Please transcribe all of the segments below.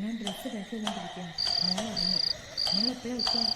ഞാൻ dress pack ചെയ്തുകൊണ്ടിരിക്കാം. മോളെ അറിഞ്ഞു. മോളെപ്പോഴാ വെച്ചാൽ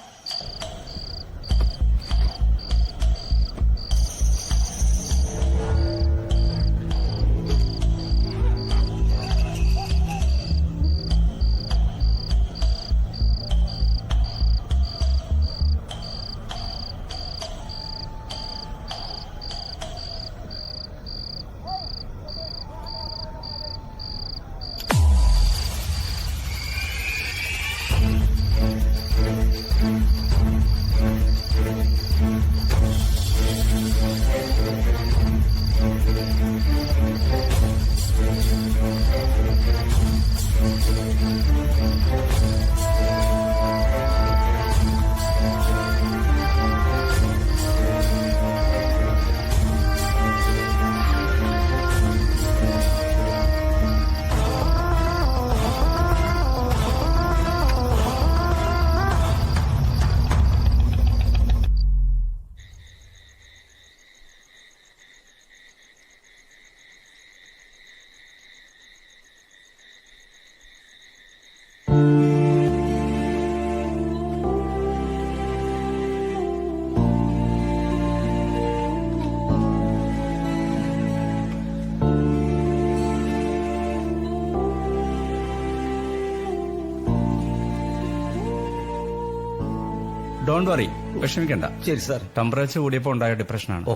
ഡോണ്ട് വറി, വിഷമിക്കണ്ട. ശരി സാർ. ടെമ്പറേച്ചർ കൂടിയപ്പോൾ ഉണ്ടായ ഡിപ്രഷനാണ്.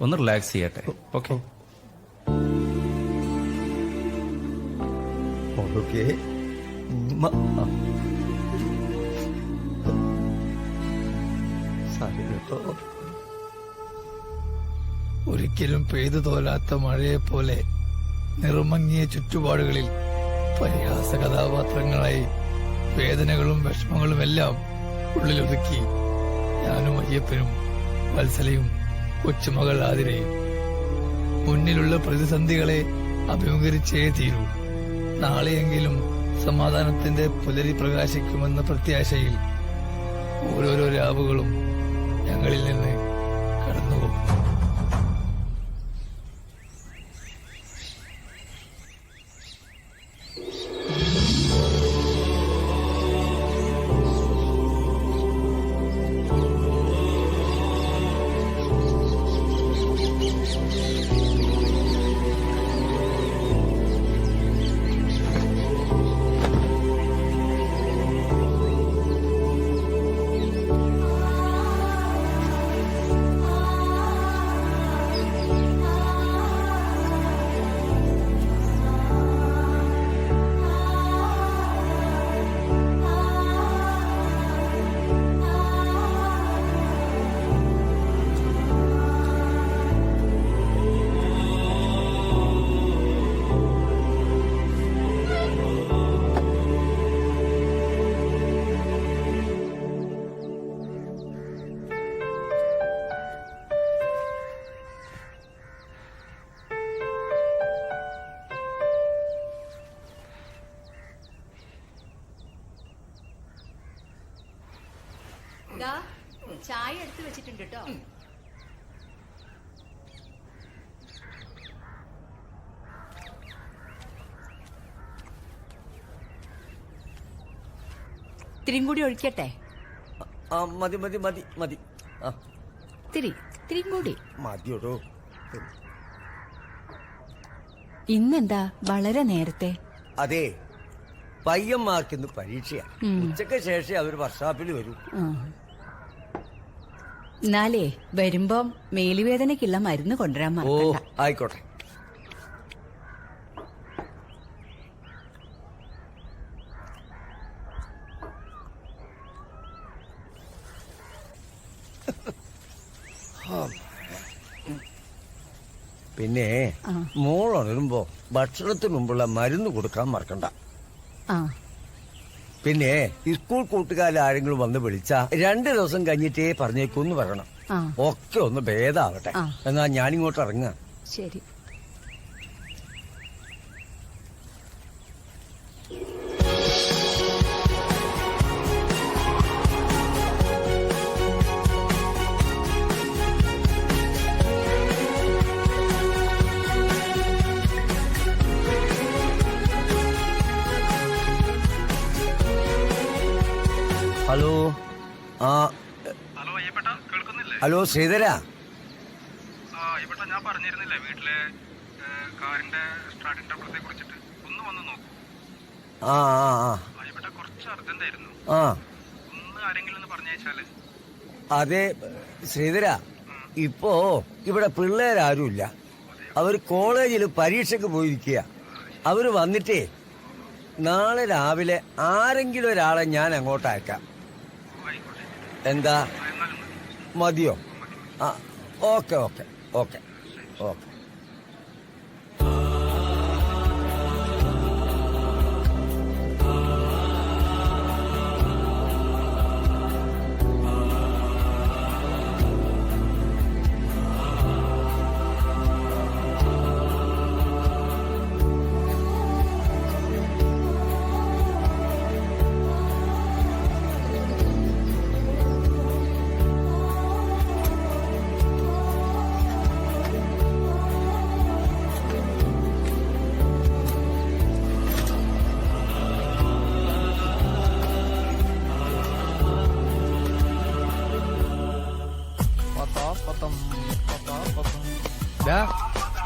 ഒന്ന് റിലാക്സ് ചെയ്യട്ടെ. ഓക്കെ. ഒരിക്കലും പെയ്തു തോലാത്ത മഴയെപ്പോലെ നിറമങ്ങിയ ചുറ്റുപാടുകളിൽ പരിഹാസ കഥാപാത്രങ്ങളായി വേദനകളും വിഷമങ്ങളുമെല്ലാം ഉള്ളിലൊതുക്കി ഞാനും അയ്യപ്പനും വത്സലയും കൊച്ചുമകൾ ആതിരയും മുന്നിലുള്ള പ്രതിസന്ധികളെ അഭിമുഖീകരിച്ചേ തീരൂ. നാളെയെങ്കിലും സമാധാനത്തിന്റെ പുലരി പ്രകാശിക്കുമെന്ന പ്രത്യാശയിൽ ഓരോരോ രാവുകളും ഞങ്ങളിൽ നിന്ന് കടന്നുപോകും. ചായ എടുത്തു വെച്ചിട്ടുണ്ട് കേട്ടോ. ഇത്തിരിയും കൂടി ഒഴിക്കട്ടെ? മതി മതി മതി മതി. ഇത്തിരിയും കൂടി മതിയോടോ. ഇന്നെന്താ വളരെ നേരത്തെ? അതെ, പയ്യന്മാർക്കിന്ന് പരീക്ഷയാ. ഉച്ചക്ക് ശേഷം അവർ വർക്ക്ഷോപ്പിൽ വരും. എന്നാലേ വരുമ്പം മേലുവേദനയ്ക്കുള്ള മരുന്ന് കൊണ്ടുവരാൻ മറക്കണ്ട. ആയിക്കോട്ടെ. പിന്നെ മോളുണരുമ്പോ ഭക്ഷണത്തിന് മുമ്പുള്ള മരുന്ന് കൊടുക്കാൻ മറക്കണ്ട. പിന്നെ സ്കൂൾ കൂട്ടുകാരെങ്കിലും വന്ന് വിളിച്ചാ 2 ദിവസം കഴിഞ്ഞിട്ടേ പറഞ്ഞേക്കൂന്ന് പറയണം. ഒക്കെ ഒന്ന് ഭേദാവട്ടെ. എന്നാ ഞാനിങ്ങോട്ട് ഇറങ്ങാ. ശരി. ഹലോ ആ ഹലോ അയ്യപ്പേട്ട കേൾക്കുന്നില്ലേ? ഹലോ ശ്രീധര. അയ്യപ്പേട്ട ഞാൻ പറഞ്ഞിരുന്നില്ലേ വീട്ടിലെ കാറിന്റെ സ്റ്റാർട്ടിംഗ് ട്രബിളത്തെ കുറിച്ചിട്ട് ഒന്ന് വന്ന് നോക്കൂ. ആ ആ ആ അയ്യപ്പേട്ട കുറച്ച് അർജന്റ് ആയിരുന്നു. ആ ഒന്ന് ആരെങ്കിലും ഒന്ന് പറഞ്ഞയച്ചാല്. അതെ ശ്രീധര, ഇപ്പോ ഇവിടെ പിള്ളേരാരുമില്ല. അവര് കോളേജിൽ പരീക്ഷയ്ക്ക് പോയിരിക്കുക. അവര് വന്നിട്ടേ നാളെ രാവിലെ ആരെങ്കിലും ഒരാളെ ഞാൻ അങ്ങോട്ട് അയക്കാം. എന്താ, മതിയോ? ആ ഓക്കെ ഓക്കെ ഓക്കെ ഓക്കെ.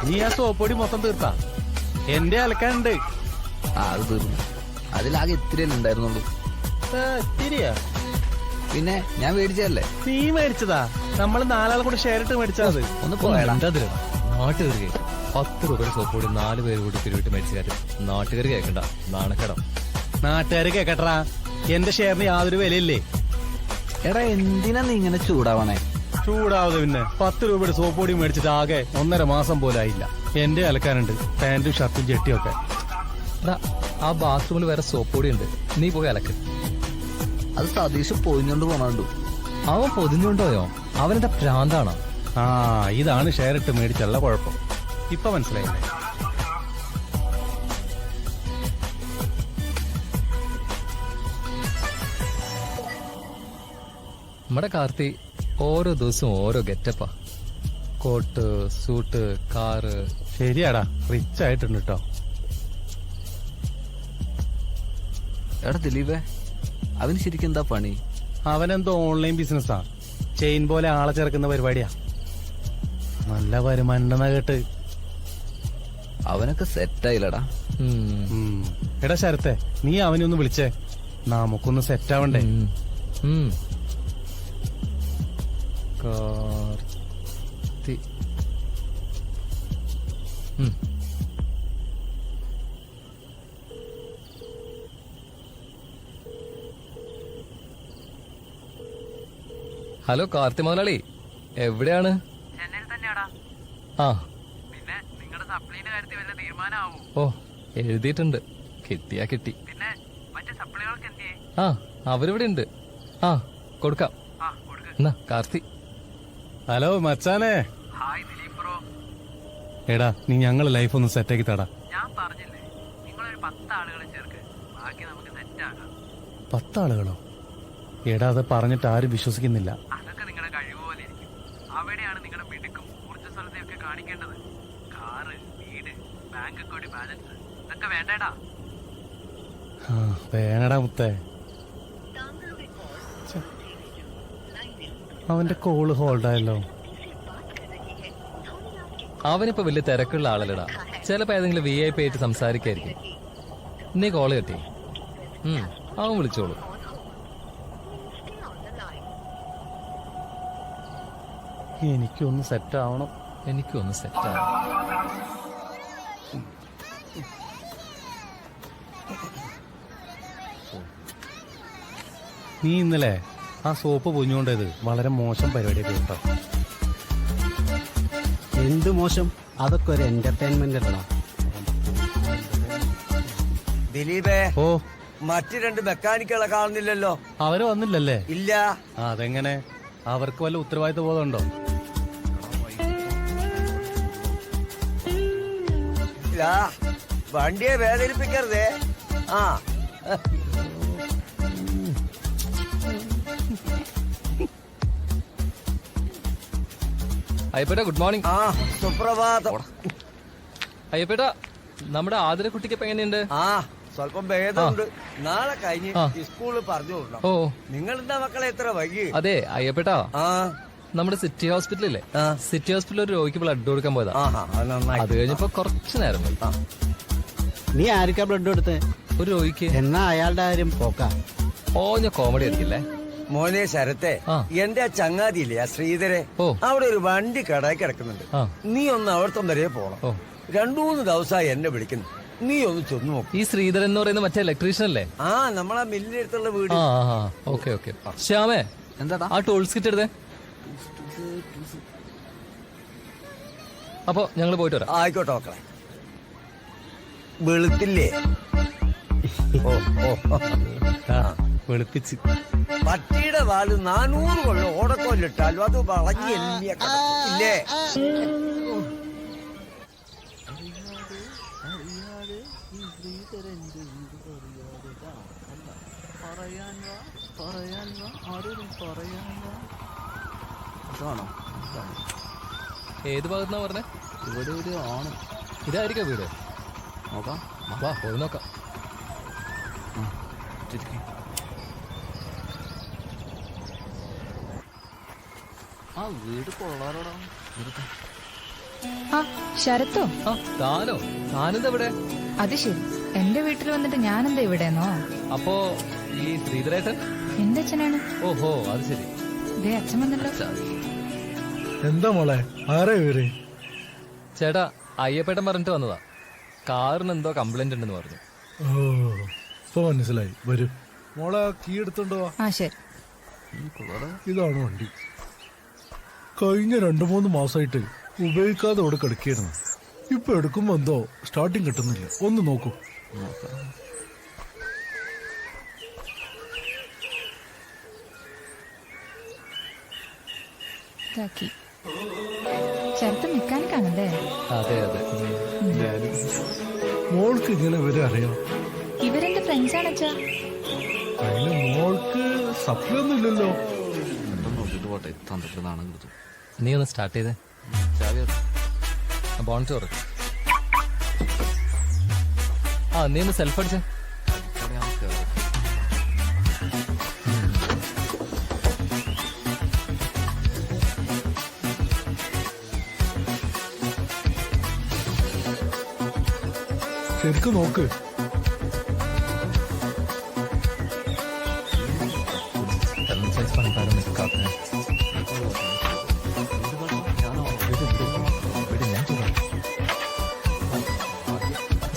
നീ ആ സോപ്പൊടി മൊത്തം തീർത്താ? എന്റെ അലക്കാനുണ്ട്. അത് തീർന്നു. അതിലാകെ ഇത്തിരിയല്ലേ ഉണ്ടായിരുന്നുള്ളൂ. ശരിയാ? പിന്നെ ഞാൻ മേടിച്ചതല്ലേ. നീ മേടിച്ചതാ? നമ്മള് നാലാൾ കൂടെ ഷെയർ ഇട്ട് മേടിച്ചത്. ഒന്ന് പോയടാ. നാട്ടുകാർ 10 രൂപയുടെ സോപ്പ് കൂടി 4 പേര് കൂടി പിരിവിട്ട് മേടിച്ചു കാര്യം നാട്ടുകാർ കേൾക്കണ്ട, നാണക്കടം. നാട്ടുകാര് കേക്കട്ടാ, എന്റെ ഷെയറിന് യാതൊരു വിലയില്ലേ. എടാ എന്തിനാ നീ ഇങ്ങനെ ചൂടാവണേ? ചൂടാവത് പിന്നെ 10 രൂപയുടെ സോപ്പ് പൊടി മേടിച്ചിട്ട് ആകെ 1.5 മാസം പോലായില്ല. എന്റെ അലക്കാനുണ്ട്, പാന്റും ഷർട്ടും ജെട്ടിയൊക്കെ. ആ ബാത്റൂമിൽ വേറെ സോപ്പ് പൊടി ഉണ്ട്, നീ പോയി അലക്ക്. അത് സതീഷ് പൊതിഞ്ഞോണ്ട് പോണു. അവൻ പൊതിഞ്ഞുകൊണ്ടോയോ? അവനെന്താ ഭ്രാന്താണോ? ആ ഇതാണ് ഷെയർ ഇട്ട് മേടിച്ചുള്ള കുഴപ്പം. ഇപ്പൊ മനസ്സിലായില്ലേ? നമ്മുടെ കാർത്തി ഓരോ ദിവസവും ഓരോ ഗെറ്റപ്പാ. Coat, suit, car. ശരിയാടാ, റിച്ച് ആയിട്ടുണ്ട് കേട്ടോ. എടാ ദിലീപേ, അവന് ശരിക്കും എന്താ പണി? അവനെന്തോ ഓൺലൈൻ ബിസിനസ്സാ. ചെയിൻ പോലെ ആളെ ചേർക്കുന്ന പരിപാടിയാ. നല്ല വരുമാനം കേട്ട്. അവനൊക്കെ സെറ്റായില്ലടാ. എടാ ശരത്തെ, നീ അവനെ ഒന്ന് വിളിച്ചേ, നമുക്കൊന്ന് സെറ്റ് ആവണ്ടേ? കാർത്തി. ഹലോ കാർത്തി മുതലാളി, എവിടെയാണ്? ആ ഓ, എഴുതിയിട്ടുണ്ട്. കിട്ടിയാ കിട്ടി. ആ അവരിവിടെ ഉണ്ട്. ആ കൊടുക്കാം. എന്നാ കാർത്തി. ഹലോ മച്ചാനെ. എടാ നീ ഞങ്ങളെ ലൈഫ് ഒന്ന് സെറ്റാക്കി തടാ. 10 ആളുകളോ? എടാ അത് പറഞ്ഞിട്ട് ആരും വിശ്വസിക്കുന്നില്ല. വേണടാ മുത്തേ. അവന്റെ കോള് ഹോൾഡായല്ലോ. അവനിപ്പോ വലിയ തിരക്കുള്ള ആളല്ലടാ. ചിലപ്പോ ഏതെങ്കിലും VIP ആയിട്ട് സംസാരിക്കായിരിക്കും. നീ കോള് കെട്ടി. അവൻ വിളിച്ചോളൂ. എനിക്കൊന്ന് സെറ്റ് ആവണം. എനിക്കൊന്ന് സെറ്റാണ്. നീ ഇന്നലെ ആ സോപ്പ് പൊഞ്ഞുകൊണ്ടത് വളരെ മോശം പരിപാടിയൊക്കെ കേട്ടോ. എന്ത് മോശം? അതൊക്കെ ഒരു എന്റർടൈൻമെന്റ് അല്ലടാ. ദിലീപേ, ഓ മറ്റു 2 മെക്കാനിക്കുകളെ കാണുന്നില്ലല്ലോ. അവര് വന്നില്ലല്ലേ? ഇല്ല. അതെങ്ങനെ? അവർക്ക് വല്ല ഉത്തരവാദിത്വ ബോധമുണ്ടോ? വണ്ടിയെ വേദനിപ്പിക്കരുതേ. ആ അയ്യപ്പേട്ട ഗുഡ് മോർണിംഗ്. ആ സുപ്രഭാതം. അയ്യപ്പേട്ട, നമ്മുടെ ആതിരക്കുട്ടിക്ക് ഇപ്പൊ എങ്ങനെയുണ്ട്? ആ സ്വല്പം ഭേദമുണ്ട്. നാളെ കഴിഞ്ഞ് ആ. സ്കൂളിൽ പറഞ്ഞു വിടണം. ഓ നിങ്ങളെന്താ മക്കളെ എത്ര വൈകി? അതെ അയ്യപ്പേട്ടാ, ആ നമ്മുടെ സിറ്റി ഹോസ്പിറ്റലില്ലേ, ആ. സിറ്റി ഹോസ്പിറ്റലിൽ ഒരു രോഗിക്ക് ബ്ലഡ് കൊടുക്കാൻ പോയതാ. ആഹാ, അത് നന്നായി. അത് കഴിഞ്ഞപ്പോ കുറച്ചു നേരം പോയി. നീ ആർക്കാ ബ്ലഡ് കൊടുത്തേ? ഒരു രോഗിക്ക്. എന്നാ അയാളുടെ കാര്യം പോക്കാ. ഓഞ്ഞ കോമഡി ആയിരിക്കില്ലേ? മോനെ ശരത്തെ, ആ. എന്റെ ആ ചങ്ങാതിയില്ലേ ആ ശ്രീധരെ, ഓ. അവിടെ ഒരു വണ്ടി കടയിൽ കിടക്കുന്നുണ്ട്. ആ. നീ ഒന്ന് അവിടത്തെ വരെ പോണം. ഓ. 2-3 ദിവസമായി എന്നെ വിളിക്കുന്നു. നീ ഒന്ന് ചെന്ന് നോക്ക്. ഈ ശ്രീധരൻ എന്ന് പറയുന്ന മറ്റേ ഇലക്ട്രീഷ്യൻ അല്ലേ? ആ, നമ്മളാ മില്ലിനടുത്തുള്ള വീട്. ആ ആ ഓക്കെ ഓക്കെ. ശ്യാമേ, എന്താടാ? ആ ടൂൾസ് കിറ്റ് എടുത്തേ. അപ്പൊ ഞങ്ങള് പോയിട്ട് വരാം. ആയിക്കോട്ടെ മക്കളെ. വെളുത്തില്ലേ? ഓ ഓ വെളുപ്പിച്ച്. പട്ടിയുടെ വാല് 400 കൊല്ലം ഓടക്കോലിട്ടാലും അത് വളഞ്ഞ് എല്ലിയ ഇല്ലേ? ഏത് ഭാഗത്തുനിന്നാ പറഞ്ഞേ? ഇവിടെ ഒരു ആണ്. ഇതായിരിക്കാം വീട്. നോക്കാം. വാ പോയി നോക്കാം. ആ വീട് കൊള്ളാറോടാ. ആ ശരത്തോ? ആ താനോ? താനെന്താ ഇവിടെ? അത് ശരി, എന്റെ വീട്ടിൽ വന്നിട്ട് ഞാനെന്താ ഇവിടെന്നോ? അപ്പോ ഈ ശ്രീധരേട്ടൻ? എന്റെ അച്ഛനാണ്. ഓഹോ അത് ശരി. ഇതേ അച്ഛൻ വന്നല്ലോ. എന്താ മോളെ, ആരാ ഇവര്? ചേട്ടാ, അയ്യപ്പേട്ടൻ പറഞ്ഞിട്ട് വന്നതാ. കാറിന് എന്തോ കംപ്ലൈന്റ് ഉണ്ടെന്ന് പറഞ്ഞു. ഓ, ഇപ്പൊ മനസ്സിലായി. വരൂ മോളെ, കീ എടുത്തോണ്ട് വാ. ആ ശരി. ഇതാണ് വണ്ടി. കഴിഞ്ഞ 2-3 മാസമായിട്ട് ഉപയോഗിക്കാതെ ഇവിടെ കിടക്കായിരുന്നു. ഇപ്പൊ എടുക്കുമ്പോ എന്തോ സ്റ്റാർട്ടിങ് കിട്ടുന്നില്ല. ഒന്ന് നോക്കൂ. ഇതാക്കി. ശരത്ത് മെക്കാനിക് ആണല്ലേ? അതെ അതെ. മോൾക്ക് ഇങ്ങനെ ഇവരെ അറിയാം? ഇവരെന്റെ ഫ്രണ്ട്സ് ആണ് അച്ഛാ. അതിന് മോൾക്ക് സപ്ലൈ ഒന്നും ഇല്ലല്ലോ. നോക്കിട്ട് പോട്ടെ. തന്ത്രത്തിൽ നാണം കൊടുത്തു. നീ ഒന്ന് സ്റ്റാർട്ട് ചെയ്തേ. ബോണറ്റ് തുറ. ആ നീ ഒന്ന് സെൽഫ് അടിച്ചേ. ശരിക്കും നോക്ക്.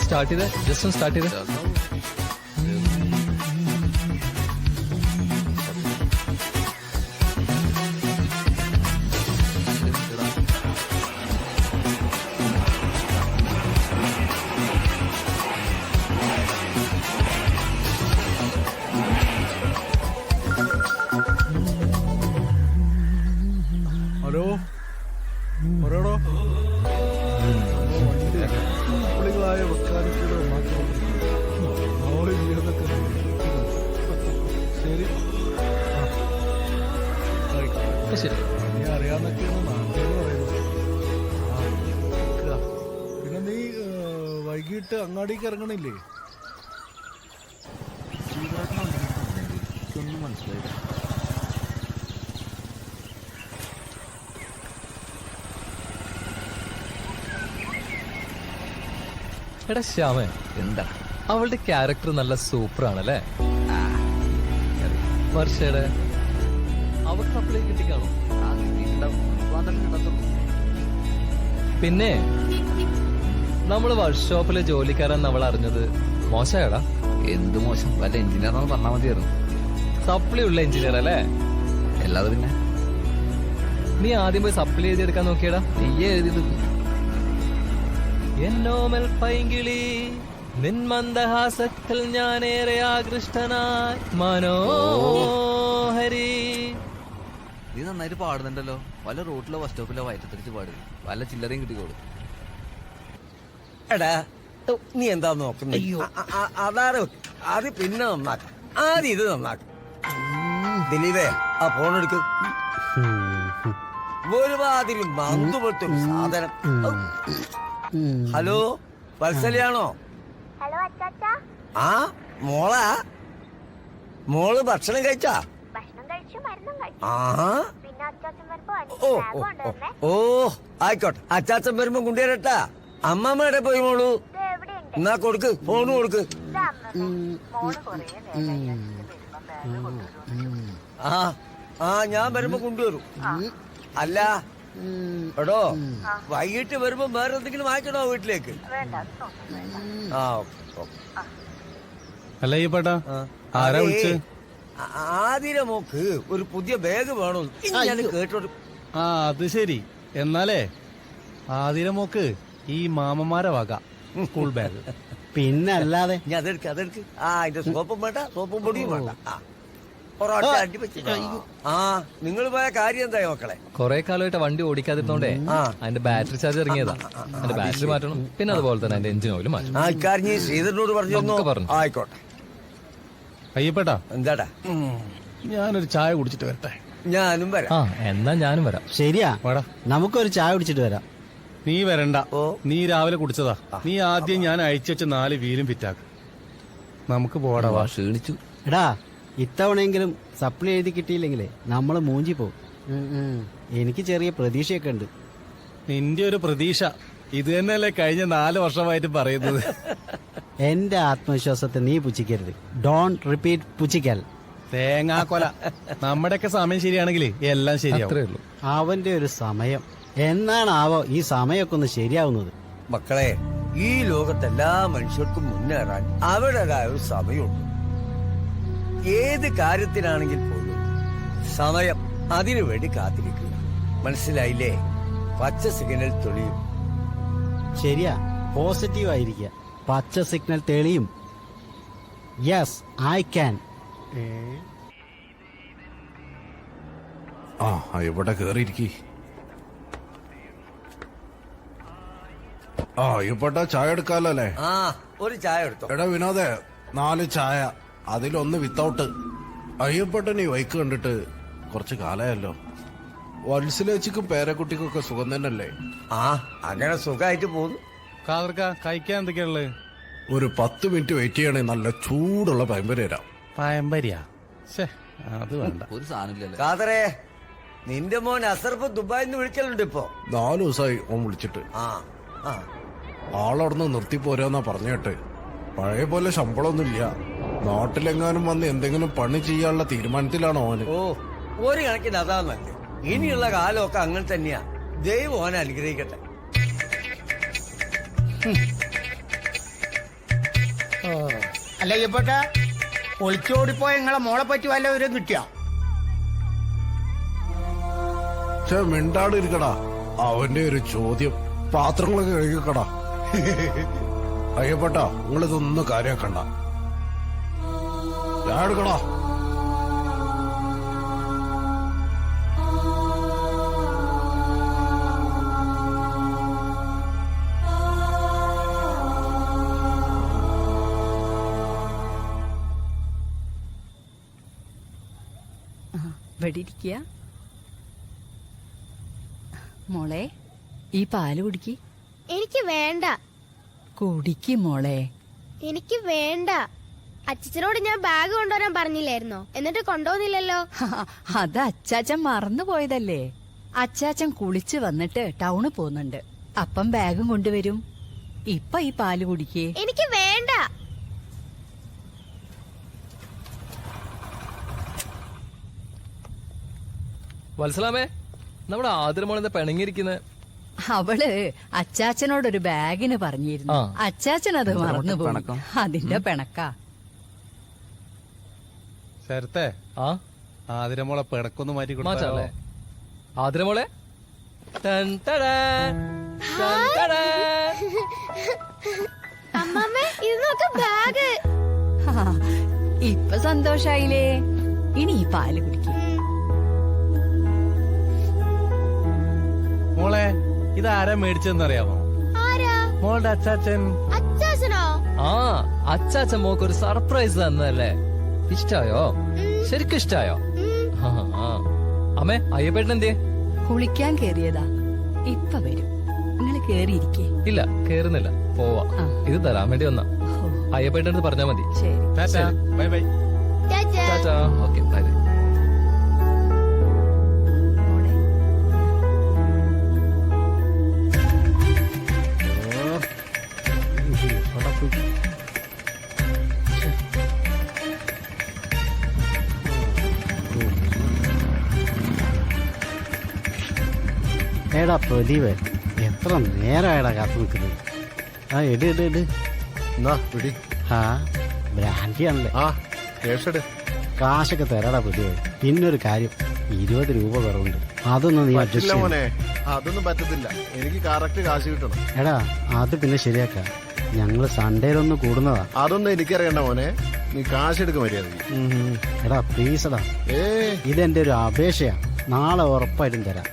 സ്റ്റാർട്ട് ചെയ്തേ. ജസ്റ്റ് ഒന്ന് സ്റ്റാർട്ട് ചെയ്തേ. ഹലോ, പറയടോ. പുള്ളികളായ വെക്കാനിക്കലോ മാറ്റം ശരി. ശരി. നീ അറിയാന്നൊക്കെയാണ് നാട്ടില് പറയുന്നത്. പിന്നെ നീ വൈകിട്ട് അങ്ങാടിക്ക് ഇറങ്ങണില്ലേ? ഒന്നും മനസ്സിലായില്ല. എടാ ശ്യാമേ, എന്താ അവളുടെ ക്യാരക്ടർ നല്ല സൂപ്പർ ആണല്ലേ? വർഷയുടെ അവർക്ക് അപ്ലൈ കിട്ടിക്കാണോ? പിന്നെ നമ്മള് വർക്ക്ഷോപ്പിലെ ജോലിക്കാരെന്ന് അവൾ അറിഞ്ഞത് മോശമായടാ. എന്ത് മോശം? വല്ല എഞ്ചിനീയറാണെന്ന് പറഞ്ഞാൽ മതിയായിരുന്നു. സപ്ലി ഉള്ള എഞ്ചിനീയർ അല്ലേ? അല്ലാതെ പിന്നെ നീ ആദ്യം പോയി സപ്ലി എഴുതിയെടുക്കാൻ നോക്കിയടാ. നീയേ എഴുതിയത്. എന്നോമൽ പൈങ്കിളി നിൻ മന്ദഹാസത്തിൽ ഞാനേറെ ആകൃഷ്ടനായി മനോഹരി. നീ നന്നായിട്ട് പാടുന്നുണ്ടല്ലോ. വല്ല റോട്ടിലോ ബസ് സ്റ്റോപ്പിലോ വയറ്റത്തിരിച്ച് പാടുക. വല്ല ചില്ലറയും കിട്ടിക്കോളൂ. എടാ, നീ എന്താ നോക്കുന്നത്? അതാണ് അത് പിന്നെ നന്നാക്കും. ആദ്യം ഇത് നന്നാക്കും. ദിലീപേ, ആ ഫോണെടുക്ക്. ഒരുമാതിരി മന്തുപോലത്തൊരു സാധനം. ഹലോ, വത്സലയാണോ? ഹലോ അച്ചാച്ചാ. ആ മോളാ മോള് ഭക്ഷണം കഴിച്ചാ? ആഹാ. ഓ ഓ, ഓ, ഓ ആയിക്കോട്ടെ. അച്ചാച്ചൻ വരുമ്പോ കൊണ്ടുവരട്ടാ. അമ്മമ്മയുടെ പോയി മോളു. എന്നാ കൊടുക്ക്, ഫോണ് കൊടുക്ക്. ആ ആ ഞാൻ വരുമ്പോ കൊണ്ടുവരും. അല്ല എടോ വൈകിട്ട് വരുമ്പോ വേറെ എന്തെങ്കിലും വാങ്ങിക്കണോ വീട്ടിലേക്ക്? ആ ഓക്കെ ഓക്കെ. അല്ല ഈ പേട്ടാ ആരാ വിളിച്ച്? ആതിര മോക്ക് ഒരു പുതിയ ബാഗ് വേണോ ഞാൻ കേട്ടോട്. ആ അത് ശരി. എന്നാലേ ആതിര മോക്ക് ഈ മാമന്മാരെ വക സ്കൂൾ ബാഗ്. പിന്നെ അല്ലാതെ ഞാൻ അതെടുക്ക് അതെടുക്ക്. ആ അതിന്റെ സോപ്പും വേണ്ട, സോപ്പും പൊടിയും വേണ്ട. ആ ഒരൊറ്റ അടി വെച്ച്. ആ നിങ്ങൾ പോയ കാര്യം എന്തായി മക്കളെ? കൊറേ കാലമായിട്ട് വണ്ടി ഓടിക്കാതിരുന്നോണ്ടേ അതിന്റെ ബാറ്ററി ചാർജ് ഇറങ്ങിയതാ. അതിന്റെ ബാറ്ററി മാറ്റണം, പിന്നെ അതുപോലെ തന്നെ അതിന്റെ എഞ്ചിൻ ഓയിൽ മാറ്റണം. ആ ഇക്കാര്യം ശ്രീധരനോട് പറഞ്ഞു. പറഞ്ഞു. ആയിക്കോട്ടെ. അയ്യപ്പേട്ടാ എന്താടാ? ഞാനൊരു ചായ കുടിച്ചിട്ട് വരട്ടെ. ഞാനും വരാം. ആ എന്നാ ഞാനും വരാം. ശരിയാ, വാടാ. നമുക്കൊരു ചായ കുടിച്ചിട്ട് വരാം. നീ വരണ്ട. നീ രാവിലെ കുടിച്ചതാ. നീ ആദ്യം ഞാൻ അയച്ചു വെച്ച 4 വീലും ഫിറ്റാക്ക്. നമുക്ക് പോടാ. വാ. ക്ഷീണിച്ചു. എടാ ഇത്തവണയെങ്കിലും സപ്ലി എഴുതി കിട്ടിയില്ലെങ്കിലേ നമ്മള് മൂഞ്ചി പോകും. എനിക്ക് ചെറിയ പ്രതീക്ഷയൊക്കെ ഉണ്ട്. നിന്റെ ഒരു പ്രതീക്ഷ ഇത് തന്നെയല്ലേ കഴിഞ്ഞ 4 വർഷമായിട്ട് പറയുന്നത്. എന്റെ ആത്മവിശ്വാസത്തെ നീ പുച്ഛിക്കരുത്. Don't repeat പുച്ഛിക്കൽ. തേങ്ങാക്കൊല. നമ്മുടെയൊക്കെ സമയം ശരിയാണെങ്കിൽ എല്ലാം ശരിയാവും. അത്രേ ഉള്ളൂ. അവന്റെ ഒരു സമയം എന്നാണാവോ ഈ സമയമൊക്കെ ഒന്ന് ശരിയാവുന്നത്? മക്കളെ, ഈ ലോകത്തെല്ലാ മനുഷ്യർക്കും മുന്നേറാൻ അവരുടേതായ ഒരു സമയമുണ്ട്. ഏത് കാര്യത്തിനാണെങ്കിൽ പോലും സമയം അതിനു വേണ്ടി കാത്തിരിക്കുക. മനസ്സിലായില്ലേ? പച്ച സിഗ്നൽ തെളിയും. ശരിയാ, പോസിറ്റീവ് ആയിരിക്കുക. പച്ച സിഗ്നൽ തെളിയും. Yes I can. ആ ഇവിടെ കേറിയിരിക്കി. ആ ഇവിടെ ചായ എടുക്കാലോ അല്ലേ? ആ ഒരു ചായ എടുത്തോ. എടാ വിനോദേ, 4 ചായ, അതിലൊന്ന് വിത്തൗട്ട്. അയ്യപ്പട്ടൻ ഈ വൈക്ക് കണ്ടിട്ട് കുറച്ച് കാലമായല്ലോ. വത്സലേച്ചിക്കും പേരക്കുട്ടിക്കും ഒക്കെ സുഖം തന്നെയല്ലേ? ആ അങ്ങനെ സുഖമായിട്ട് പോകുന്നു. കാതർക്ക കഴിക്കാൻ എന്തൊക്കെയുള്ളത്? ഒരു 10 മിനിറ്റ് വെയിറ്റ് ചെയ്യണേ, നല്ല ചൂടുള്ള പയമ്പര തരാം. പയമ്പരിയാ? അത് വേണ്ട. ഒരു സാധനമില്ലല്ലേ. കാതറേ, നിന്റെ മോൻ അസർഫ് ദുബായിന്ന് വിളിക്കലുണ്ട് ഇപ്പൊ. 4 ദിവസമായി ഓൻ വിളിച്ചിട്ട്. ആ ആ ആളവിടുന്ന് നിർത്തിപ്പോരാന്നാ പറഞ്ഞേട്ടെ. പഴയ പോലെ ശമ്പളമൊന്നുമില്ല. നാട്ടിലെങ്ങാനും വന്ന് എന്തെങ്കിലും പണി ചെയ്യാനുള്ള തീരുമാനത്തിലാണ് ഓന്. ഓ ഒരു കണക്കിന് അതാ നല്ലത്. ഇനിയുള്ള കാലമൊക്കെ അങ്ങനെ തന്നെയാ. ദൈവം ഓനെ അനുഗ്രഹിക്കട്ടെ. അല്ല ഇപ്പോട്ട ഒളിച്ചോടിപ്പോയ നിങ്ങളെ മോളെ പറ്റി വല്ല വിവരം കിട്ടിയോ? മിണ്ടാടിരിക്കടാ. അവന്റെ ഒരു ചോദ്യം. പാത്രങ്ങളൊക്കെ കഴുകിക്കടാ. അയ്യപ്പട്ടാ, നിങ്ങളിതൊന്നും കാര്യാക്കണ്ട. ഞാൻ എടുക്കടാ. ഇവിടെ ഇരിക്കുക. മോളെ ഈ പാല് കുടിക്ക്. എനിക്ക് വേണ്ട. കുടിക്ക് മോളെ. എനിക്ക് വേണ്ട. അച്ഛനോട് ഞാൻ ബാഗ് കൊണ്ടുവരാൻ പറഞ്ഞില്ലായിരുന്നോ? എന്നിട്ട് കൊണ്ടുപോകുന്നില്ലല്ലോ. അത് അച്ചാച്ചൻ മറന്നുപോയതല്ലേ. അച്ചാച്ചൻ കുളിച്ച് വന്നിട്ട് ടൗണിൽ പോകുന്നുണ്ട്. അപ്പം ബാഗും കൊണ്ടുവരും. ഇപ്പൊ ഈ പാല് കുടിക്കേ. എനിക്ക് വേണ്ട. വത്സലാമേ, നമ്മുടെ ആതിരമോളെന്താ പിണങ്ങിയിരിക്കുന്നത്? അവള് അച്ചാച്ചനോടൊരു ബാഗിന് പറഞ്ഞിരുന്നു. അച്ചാച്ചൻ അത് മറന്നുപോയി. അതിന്റെ പിണക്കാ. ശരത്തെ, ആ ആതിരമോളെ പിടക്കൊന്ന് മാറ്റി മാറ്റല്ലേ? ആതിരമോളെ, അമ്മമ്മേ, ഇത് നോക്ക് ബാഗ്. ഇപ്പൊ സന്തോഷായില്ലേ? ഇനി ഈ പാല് കുടിക്കും. മോളെ, ഇതാരാ മേടിച്ചെന്നറിയാമോ? ആരാ? മോളുടെ അച്ചാച്ചൻ. അച്ചാച്ചനോ? ആ അച്ചാച്ചൻ മോക്ക് ഒരു സർപ്രൈസ് തന്നല്ലേ? ഇഷ്ടായോ? ശരിക്കും ഇഷ്ടായോ? അമ്മേ, അയ്യപ്പേട്ടൻ എന്തേ? കുളിക്കാൻ കേറിയതാ. ഇപ്പൊ വരും. നിങ്ങൾ കേറിയിരിക്കേ. ഇല്ല, കേറുന്നില്ല. പോവാ. ഇത് തരാൻ വേണ്ടി വന്നാ. ഓ അയ്യപ്പേട്ടൻ്റെ അടുത്ത് പറഞ്ഞാൽ മതി. ശരി. Bye bye. ചാച്ചാ. ടാറ്റാ. Okay bye bye. എടാ പ്രദീപ്, എത്ര നേരമായടാ കാത്തു നിൽക്കുന്നത്. ആ എട് എട് എട്. ആ ബ്രാൻഡിയാണല്ലേ. ആ കേഷട് കാശൊക്കെ തരാടാ പ്രദീപ്. പിന്നൊരു കാര്യം, 20 രൂപ കുറവുണ്ട്. അതൊന്നും നീ അഡ്ജസ്റ്റ് ചെയ്യണം. മോനെ, അതൊന്നും പറ്റത്തില്ല. എനിക്ക് കറക്റ്റ് കാശ് കിട്ടണം. എടാ അത് പിന്നെ ശരിയാക്കാം. ഞങ്ങള് സൺഡേയിലൊന്ന് കൂടുന്നതാ. അതൊന്നും എനിക്കറിയണ്ട മോനെ. നീ കാശ് എടുക്ക മര്യാദ. എടാ പ്ലീസ് എടാ, ഇതെന്റെ ഒരു അപേക്ഷയാ. നാളെ ഉറപ്പായിട്ടും തരാം.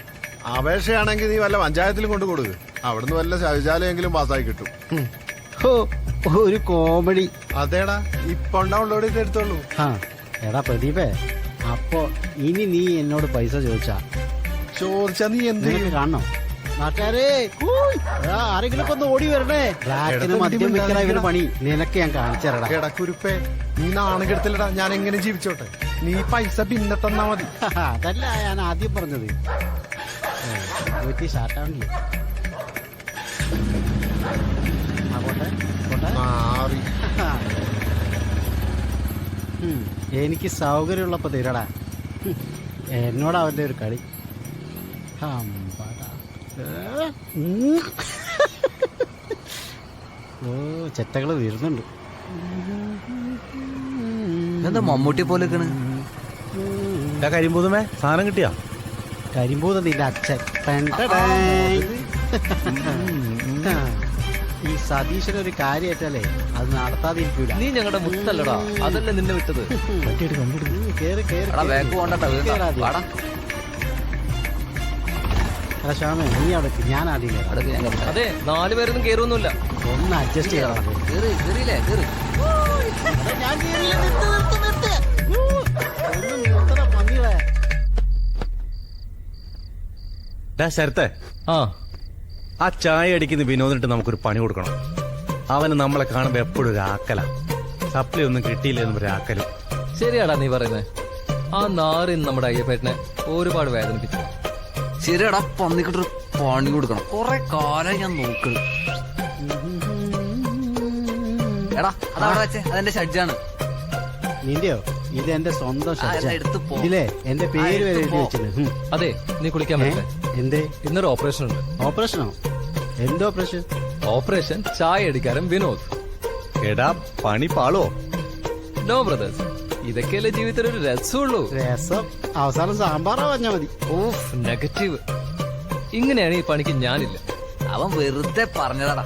അപേക്ഷയാണെങ്കിൽ നീ വല്ല പഞ്ചായത്തിലും കൊണ്ട് കൊടുക്ക്. അവിടുന്ന് വല്ല ശൗചാലയെങ്കിലും പാസ്സായി കിട്ടും. ഒരു കോമഡി. അതേടാ, ഇപ്പൊ ഉണ്ടാവുള്ളോട് ഇത് എടുത്തോളൂ. ആ എടാ പ്രദീപേ, അപ്പൊ ഇനി നീ എന്നോട് പൈസ ചോദിച്ചാ നീ എന്ത് കാണണം? നാട്ടുകാരെ ആരെങ്കിലും ഒന്ന് ഓടി വരണേ. രാത്രി മദ്യം വെക്കണ ഇവര് പണി നിനക്ക് ഞാൻ കാണിച്ചു തരടാ. എടക്കുരുപ്പേ, നീ നാണം കെടുത്തില്ലടാ. ഞാൻ എങ്ങനെ ജീവിച്ചോട്ടെ? നീ പൈസ പിന്നെ തന്നാ മതി. അതല്ല ഞാൻ ആദ്യം പറഞ്ഞത്. ഷാർട്ടാവണില്ലേ? എനിക്ക് സൗകര്യമുള്ളപ്പോ തരടാ. എന്നോട് അവന്റെ ഒരു കളി. ഓ ചെറ്റകള് വീഴുന്നുണ്ട്. എന്താ മമ്മൂട്ടിയെ പോലെ കരിമ്പൂതമേ സാധനം കിട്ടിയാ? കരിമ്പൂത നിന്റെ അച്ഛൻ. ഈ സതീശനൊരു കാര്യമായിട്ടല്ലേ അത് നടത്താതിരിക്കൂല. നീ ഞങ്ങളുടെ മുത്തല്ലടാ, അതല്ലേ നിന്നെ വിട്ടത്. കേറി കേറി. ശ്യാമേ നീ അവിടെ ഞാൻ ആദ്യം കേറാം. അതെ, 4 പേരൊന്നും കേറൊന്നുമില്ല. ഒന്ന് അഡ്ജസ്റ്റ് ചെയ്യണം. ശരത്തെ, ആ ചായ അടിക്കുന്ന വിനോദിനിട്ട് നമുക്കൊരു പണി കൊടുക്കണം. അവന് നമ്മളെ കാണുമ്പോ എപ്പോഴും ഒരു ആക്കല. സപ്ലി ഒന്നും കിട്ടിയില്ലെന്നും ഒരു ആക്കലും. ശരിയാടാ നീ പറയുന്നത്. ആ നാറിൻ നമ്മുടെ അയ്യപ്പേട്ടനെ ഒരുപാട് വേദനിപ്പിച്ചു. ശരിയടാ, പന്നിക്കിട്ടൊരു പണി കൊടുക്കണം. കൊറേ കാലം ഞാൻ നോക്കണം. എടാ അതവിടെ വെച്ചേ, അതെന്റെ ഷഡ്ജാണ്. നിന്റെയോ? ഇത് എന്റെ സ്വന്തം ഇതിലെ എന്റെ പേര് വരെ എഴുതി വെച്ചിട്ടുണ്ട്. അതെ, നീ കുളിക്കാൻ പറ്റേ? എന്തേ? ഇന്നൊരു ഓപ്പറേഷൻ ഉണ്ട്. ഓപ്പറേഷനോ? എന്ത് ഓപ്പറേഷൻ? ഓപ്പറേഷൻ ചായ അടിക്കാരൻ വിനോദ്. എടാ പണി പാളോ? നോ ബ്രദേഴ്സ്, ഇതൊക്കെയല്ലേ ജീവിതത്തിൽ ഒരു രസമുള്ളൂ. രസം അവസാനം സാമ്പാറാ പറഞ്ഞാ മതി. Of negative. ഇങ്ങനെയാണ് ഈ പണിക്ക് ഞാനില്ല. അവൻ വെറുതെ പറഞ്ഞതാടാ.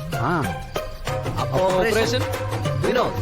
അപ്പൊ ഓപ്പറേഷൻ വിനോദ്.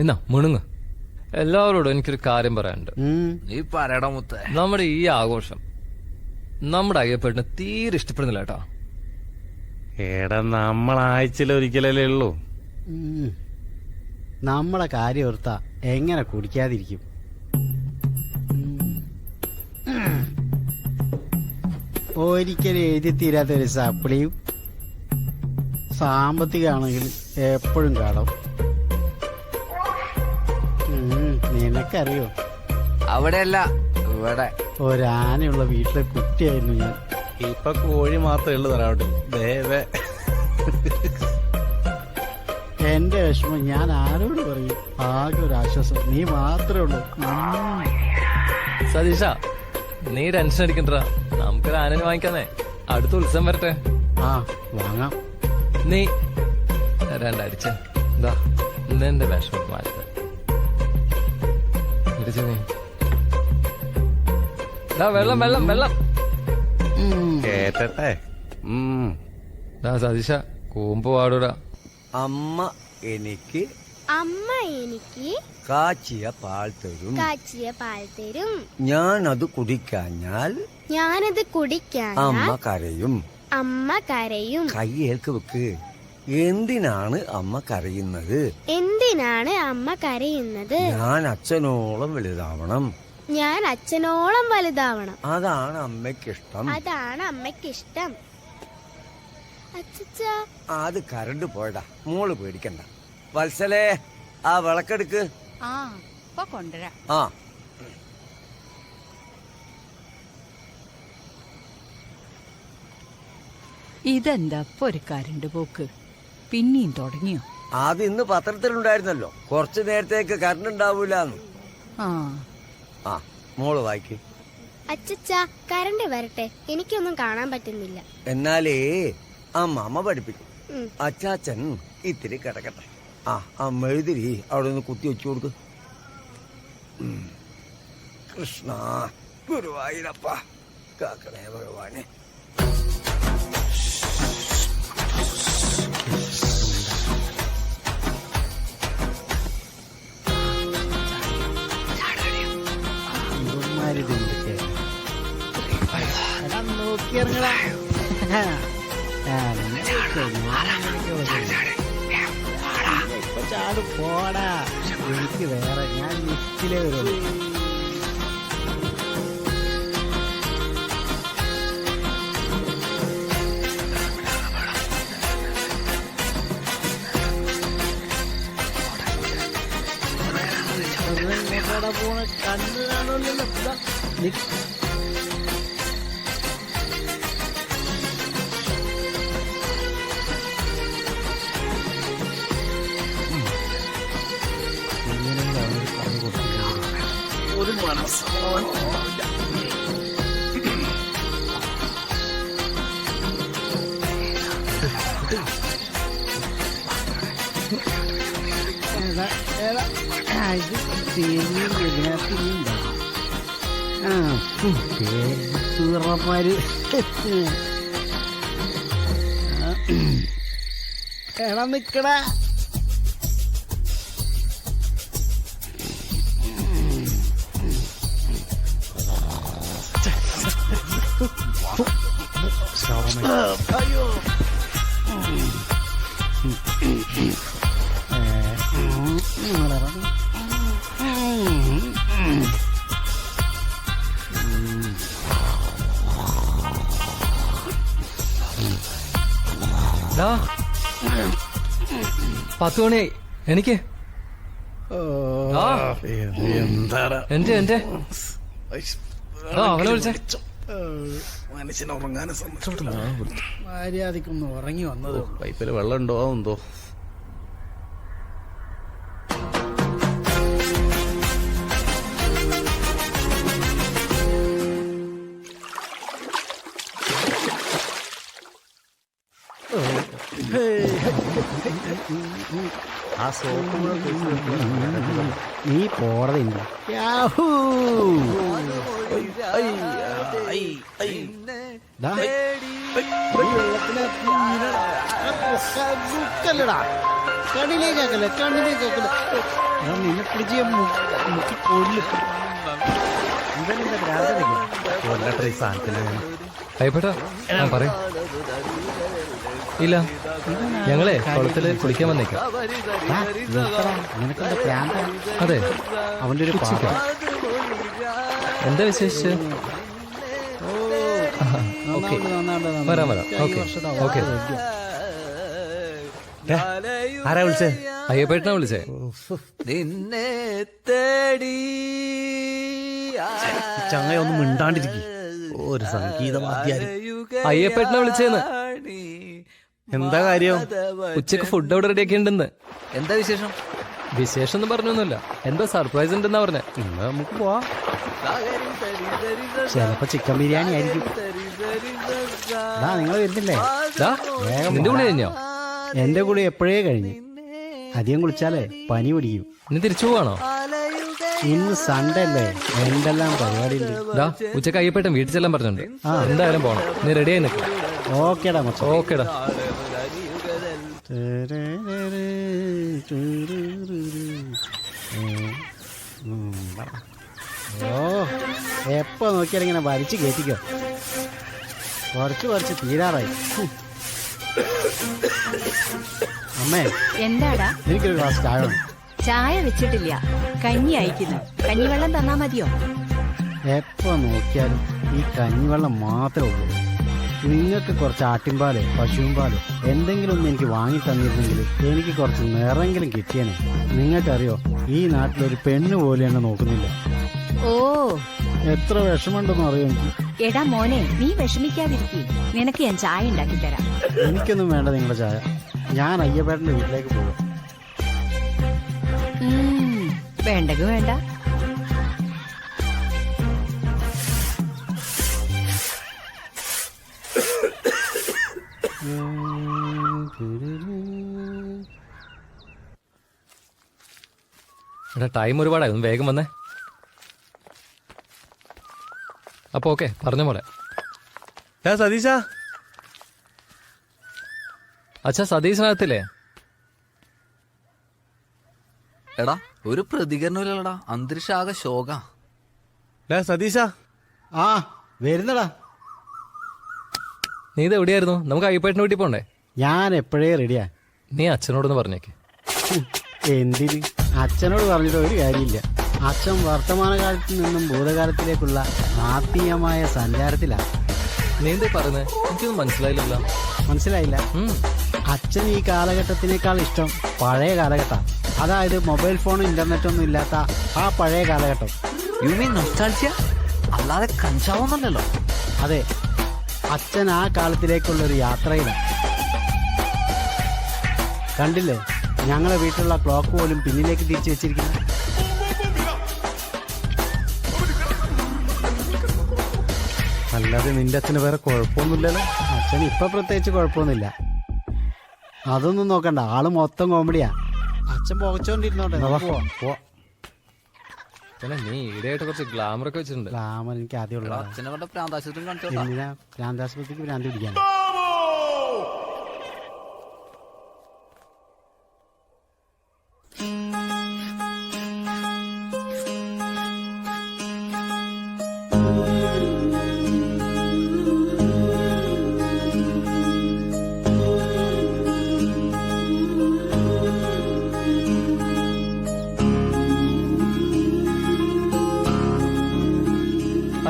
എന്നാ മുണുങ്ങ്. എല്ലാവരോടും എനിക്കൊരു കാര്യം പറയാനുണ്ട്. നീ പറയടാ മുത്തേ. നമ്മുടെ ഈ ആഘോഷം നമ്മുടെ അയ്യപ്പേട്ടന് തീരെ ഇഷ്ടപ്പെടുന്നില്ല കേട്ടോ. എടാ നമ്മളാഴ്ചയിലൊരിക്കലല്ലേ ഉള്ളൂ. നമ്മളെ കാര്യം ഓർത്താ എങ്ങനെ കുടിക്കാതിരിക്കും? ഒരിക്കലും എഴുതി തീരാത്തൊരു സപ്ലിയും സാമ്പത്തികമാണെങ്കിൽ എപ്പോഴും കാണും. നിനക്കറിയോ? അവിടെയല്ല ഇവിടെ. ഒരാനയുള്ള വീട്ടിലെ കുട്ടിയായിരുന്നു ഞാൻ. ഇപ്പൊ കോഴി മാത്രമേ ഉള്ളൂ തറവാട്ടിൽ. എന്റെ വിഷമം ഞാൻ ആരോട് പറയും? ആകെ ഒരു ആശ്വാസം നീ മാത്രമേ ഉള്ളൂ. സതീഷ, നീ ടെൻഷൻ അടിക്കണ്ട. നമുക്കൊരു ആനനെ വാങ്ങിക്കാന്നേ. അടുത്ത ഉത്സവം വരട്ടെ. വാങ്ങാം. നീ 2 അടിച്ചേ. എന്താ ഇന്നെന്റെ വിഷമം മാറ്റ വെള്ളം വെള്ളം വെള്ളം കേട്ടെ. സതീഷ കൂമ്പ് പാടൂടാ. അമ്മ എനിക്ക് അമ്മ എനിക്ക് കാച്ചിയ പാൽ തരും. കാച്ചിയ പാൽ തരും. ഞാൻ അത് കുടിക്കാഞ്ഞാൽ ഞാനത് കുടിക്കാൻ അമ്മ കരയും. അമ്മ കരയും. കയ്യേൽക്ക് വെക്ക്. എന്തിനാണ് അമ്മ കരയുന്നത്? എന്തിനാണ് അമ്മ കരയുന്നത്? ഞാൻ അച്ഛനോളം വലുതാവണം. ഞാൻ അച്ഛനോളം വലുതാവണം. അതാണ് അമ്മയ്ക്കിഷ്ടം. അതാണ് അമ്മയ്ക്കിഷ്ടം. അച്ഛാ, അത് കരണ്ട് പോയടാ. മോള് പേടിക്കണ്ട. വത്സലേ, ആ വിളക്കെടുക്ക്. ആ ഇപ്പൊ കൊണ്ടുവരാം. ആ ഇതെന്താ ഇപ്പൊ ഒരു കരണ്ട് പോക്ക്? പിന്നെയും തുടങ്ങിയോ? അത് ഇന്ന് പത്രത്തിലുണ്ടായിരുന്നല്ലോ, കുറച്ചു നേരത്തേക്ക് കറണ്ട് ഉണ്ടാവൂലെന്ന്. ആ ആ മോള് വായിക്ക്. അച്ഛാ, കരണ്ട് വരട്ടെ, എനിക്കൊന്നും കാണാൻ പറ്റുന്നില്ല. എന്നാലേ അമ്മ പഠിപ്പിക്കും. ഉം. അച്ചാച്ചൻ ഇത്തിരി കിടക്കട്ടെ. ആ മെഴുതിരി അവിടെ നിന്ന് കുത്തി വെച്ചു കൊടുക്ക്. കൃഷ്ണ ഗുരുവായൂരപ്പ കാക്കണേ ഭഗവാനെ. നോക്കിയിറങ്ങടാ. ഇപ്പൊ ചാട് പോടാ. എനിക്ക് വേറെ, ഞാൻ ലിഫ്റ്റിലേ വരുള്ളൂ. പോണ കണ്ണ് കാണുമല്ലോ. ഒരു മനസ്സമാധാനമില്ല. സൂറന്മാര് എടാ നിക്കടാ. അയ്യോ. ദാ, 10 മണിയായി. എനിക്ക് എന്റെ അവനെ വിളിച്ചേ. മനുഷ്യനെ ഉറങ്ങാനും സമ്മതിച്ചിട്ടില്ല. മര്യാദക്കൊന്ന് ഉറങ്ങി വന്നത്. പൈപ്പില് വെള്ളം ഉണ്ടോ എന്തോ. ആ സോപ്പ് നീ പോറതില്ല. കണ്ണിലേക്കാക്കല്ലേ, കണ്ണിലേക്കാക്കല്ലേ. നിന്നെ പിടിച്ച് മുക്കി കൊല്ലും. ഇവനെന്താ പ്രാർത്ഥന? ഈ സാധനത്തിന് അയ്യപ്പെട്ടാ പറയും. ഇല്ല, ഞങ്ങളെ കുളത്തില് കുളിക്കാൻ വന്നേക്കാം. നിനക്കെന്താ പ്രാന്ത? അതെ, അവന്റെ ഒരു പാപ്പ. എന്താ വിശേഷിച്ച്? ഓക്കെ, വരാം. Okay okay. ആരാ വിളിച്ചേ? അയ്യപ്പേട്ടനാ വിളിച്ചേ. നിന്നെ തേടി ചങ്ങ ഒന്നും മിണ്ടാണ്ടിരിക്കും. ഒരു സംഗീതവാദ്യാര്. അയ്യപ്പേട്ടനാ വിളിച്ചേന്ന്. എന്താ കാര്യം? ഉച്ചക്ക് ഫുഡ് അവിടെ റെഡി ആക്കിയിട്ടുണ്ടെന്ന്. എന്താ വിശേഷം? വിശേഷം ഒന്നും പറഞ്ഞൊന്നുമില്ല, എന്തോ സർപ്രൈസ് ഉണ്ടെന്നാ പറഞ്ഞേ. നമുക്ക് പോവാം. ചിലപ്പോ ചിക്കൻ ബിരിയാണി ആയിരിക്കും. നിങ്ങൾ വരുന്നില്ലേ? നിന്റെ കൂടെ കഴിഞ്ഞോ? എന്റെ കൂടെ എപ്പോഴേ കഴിഞ്ഞു. അധികം കുളിച്ചാലേ പനി പിടിക്കും. ഇനി തിരിച്ചു പോവാണോ? ഇന്ന് സൺഡേ അല്ലേ, എന്തെല്ലാം പരിപാടിയുണ്ട്. ഉച്ചക്ക് അയ്യപ്പേട്ടൻ വീട്ടിൽ ചെല്ലാൻ പറഞ്ഞിട്ടുണ്ട്. എന്തായാലും പോണം. നീ റെഡി ആയി നിൽക്കും. ഓക്കേടാ മച്ചാ. ഓക്കേടാ. ഓ എപ്പോ നോക്കിയാലും ഇങ്ങനെ വലിച്ചു കയറ്റിക്കോ. കുറച്ച് തീരാറായി. അമ്മേ എന്താടാ? എനിക്കൊരു ഗ്ലാസ് ചായ വേണം. ചായ വെച്ചിട്ടില്ല, കഞ്ഞി അയക്കുന്നു. കഞ്ഞിവെള്ളം തന്നാ മതിയോ? എപ്പോ നോക്കിയാലും ഈ കഞ്ഞിവെള്ളം മാത്രമേ ഉള്ളൂ. നിങ്ങൾക്ക് കുറച്ച് ആട്ടിൻപാലോ പശുവിൻപാലോ എന്തെങ്കിലും ഒന്ന് എനിക്ക് വാങ്ങി തന്നിരുന്നെങ്കിൽ എനിക്ക് കുറച്ച് നിറെങ്കിലും കിട്ടിയേനെ. നിങ്ങൾക്കറിയോ, ഈ നാട്ടിലൊരു പെണ്ണ് പോലെ എന്നെ നോക്കുന്നില്ല. ഓ, എത്ര വിഷമമുണ്ടെന്ന് അറിയോ എനിക്ക്. എടാ മോനെ, നീ വിഷമിക്കാതിരിക്കും. നിനക്ക് ഞാൻ ചായ ഉണ്ടാക്കി തരാം. എനിക്കൊന്നും വേണ്ട നിങ്ങളുടെ ചായ. ഞാൻ അയ്യപ്പേട്ടന്റെ വീട്ടിലേക്ക് പോകും. വേണ്ടെങ്കിൽ വേണ്ട. എടാ ടൈം ഒരുപാടായി, ഒന്ന് വേഗം വന്നേ. അപ്പൊ ഓക്കെ, പറഞ്ഞ പോലെ. സതീശ, അച്ഛാ സതീശനകത്തില്ലേ? എടാ ഒരു പ്രതികരണമില്ലടാ, അന്തരീക്ഷം ആകെ ശോക. സതീശ. ആ വരുന്നടാ. നീ ഇത് എവിടെയായിരുന്നു? നമുക്ക് അയ്യപ്പേട്ടന് വീട്ടിൽ പോണ്ടേ? ഞാൻ എപ്പോഴേ റെഡിയാ. നീ അച്ഛനോടൊന്ന് പറഞ്ഞേക്ക്. എന്തിന്? അച്ഛനോട് പറഞ്ഞിട്ട് ഒരു കാര്യമില്ല. അച്ഛൻ വർത്തമാനകാലത്തിൽ നിന്നും ഭൂതകാലത്തിലേക്കുള്ള ആത്മീയമായ സഞ്ചാരത്തിലാണ്. നീ എന്താ പറയുന്നത്? എനിക്കൊന്നും മനസ്സിലായില്ലല്ലോ. മനസ്സിലായില്ല? അച്ഛൻ ഈ കാലഘട്ടത്തിനേക്കാൾ ഇഷ്ടം പഴയ കാലഘട്ടം. അതായത് മൊബൈൽ ഫോണും ഇന്റർനെറ്റ് ഒന്നും ഇല്ലാത്ത ആ പഴയ കാലഘട്ടം. You mean nostalgia? അല്ലാതെ കഞ്ചാവൊന്നുമല്ലല്ലോ. അതെ, അച്ഛൻ ആ കാലത്തിലേക്കുള്ളൊരു യാത്രയിലാണ്. കണ്ടില്ലേ, ഞങ്ങളെ വീട്ടിലുള്ള ക്ലോക്ക് പോലും പിന്നിലേക്ക് തിരിച്ചു വെച്ചിരിക്കുന്നു. അല്ലാതെ നിന്റെ അച്ഛന് വേറെ കുഴപ്പമൊന്നുമില്ലല്ലോ. അച്ഛൻ ഇപ്പൊ പ്രത്യേകിച്ച് കുഴപ്പമൊന്നുമില്ല. അതൊന്നും നോക്കണ്ട, ആള് മൊത്തം കോമഡിയാ. അച്ഛൻ പുകച്ചോണ്ടിരുന്നോട്ടെ. പിന്നെ നീ ഈടെയായിട്ട് കുറച്ച് ഗ്ലാമർ ഒക്കെ വെച്ചിട്ടുണ്ട്. ഗ്ലാമർ എനിക്ക് ആദ്യമുള്ള. അച്ഛനെ കൊണ്ട് പ്രാന്താശുപത്രി കാണിച്ചോ. എന്തിനാ ഭ്രാന്താശുപത്രിക്ക് ഭ്രാന്തി പിടിക്കാൻ?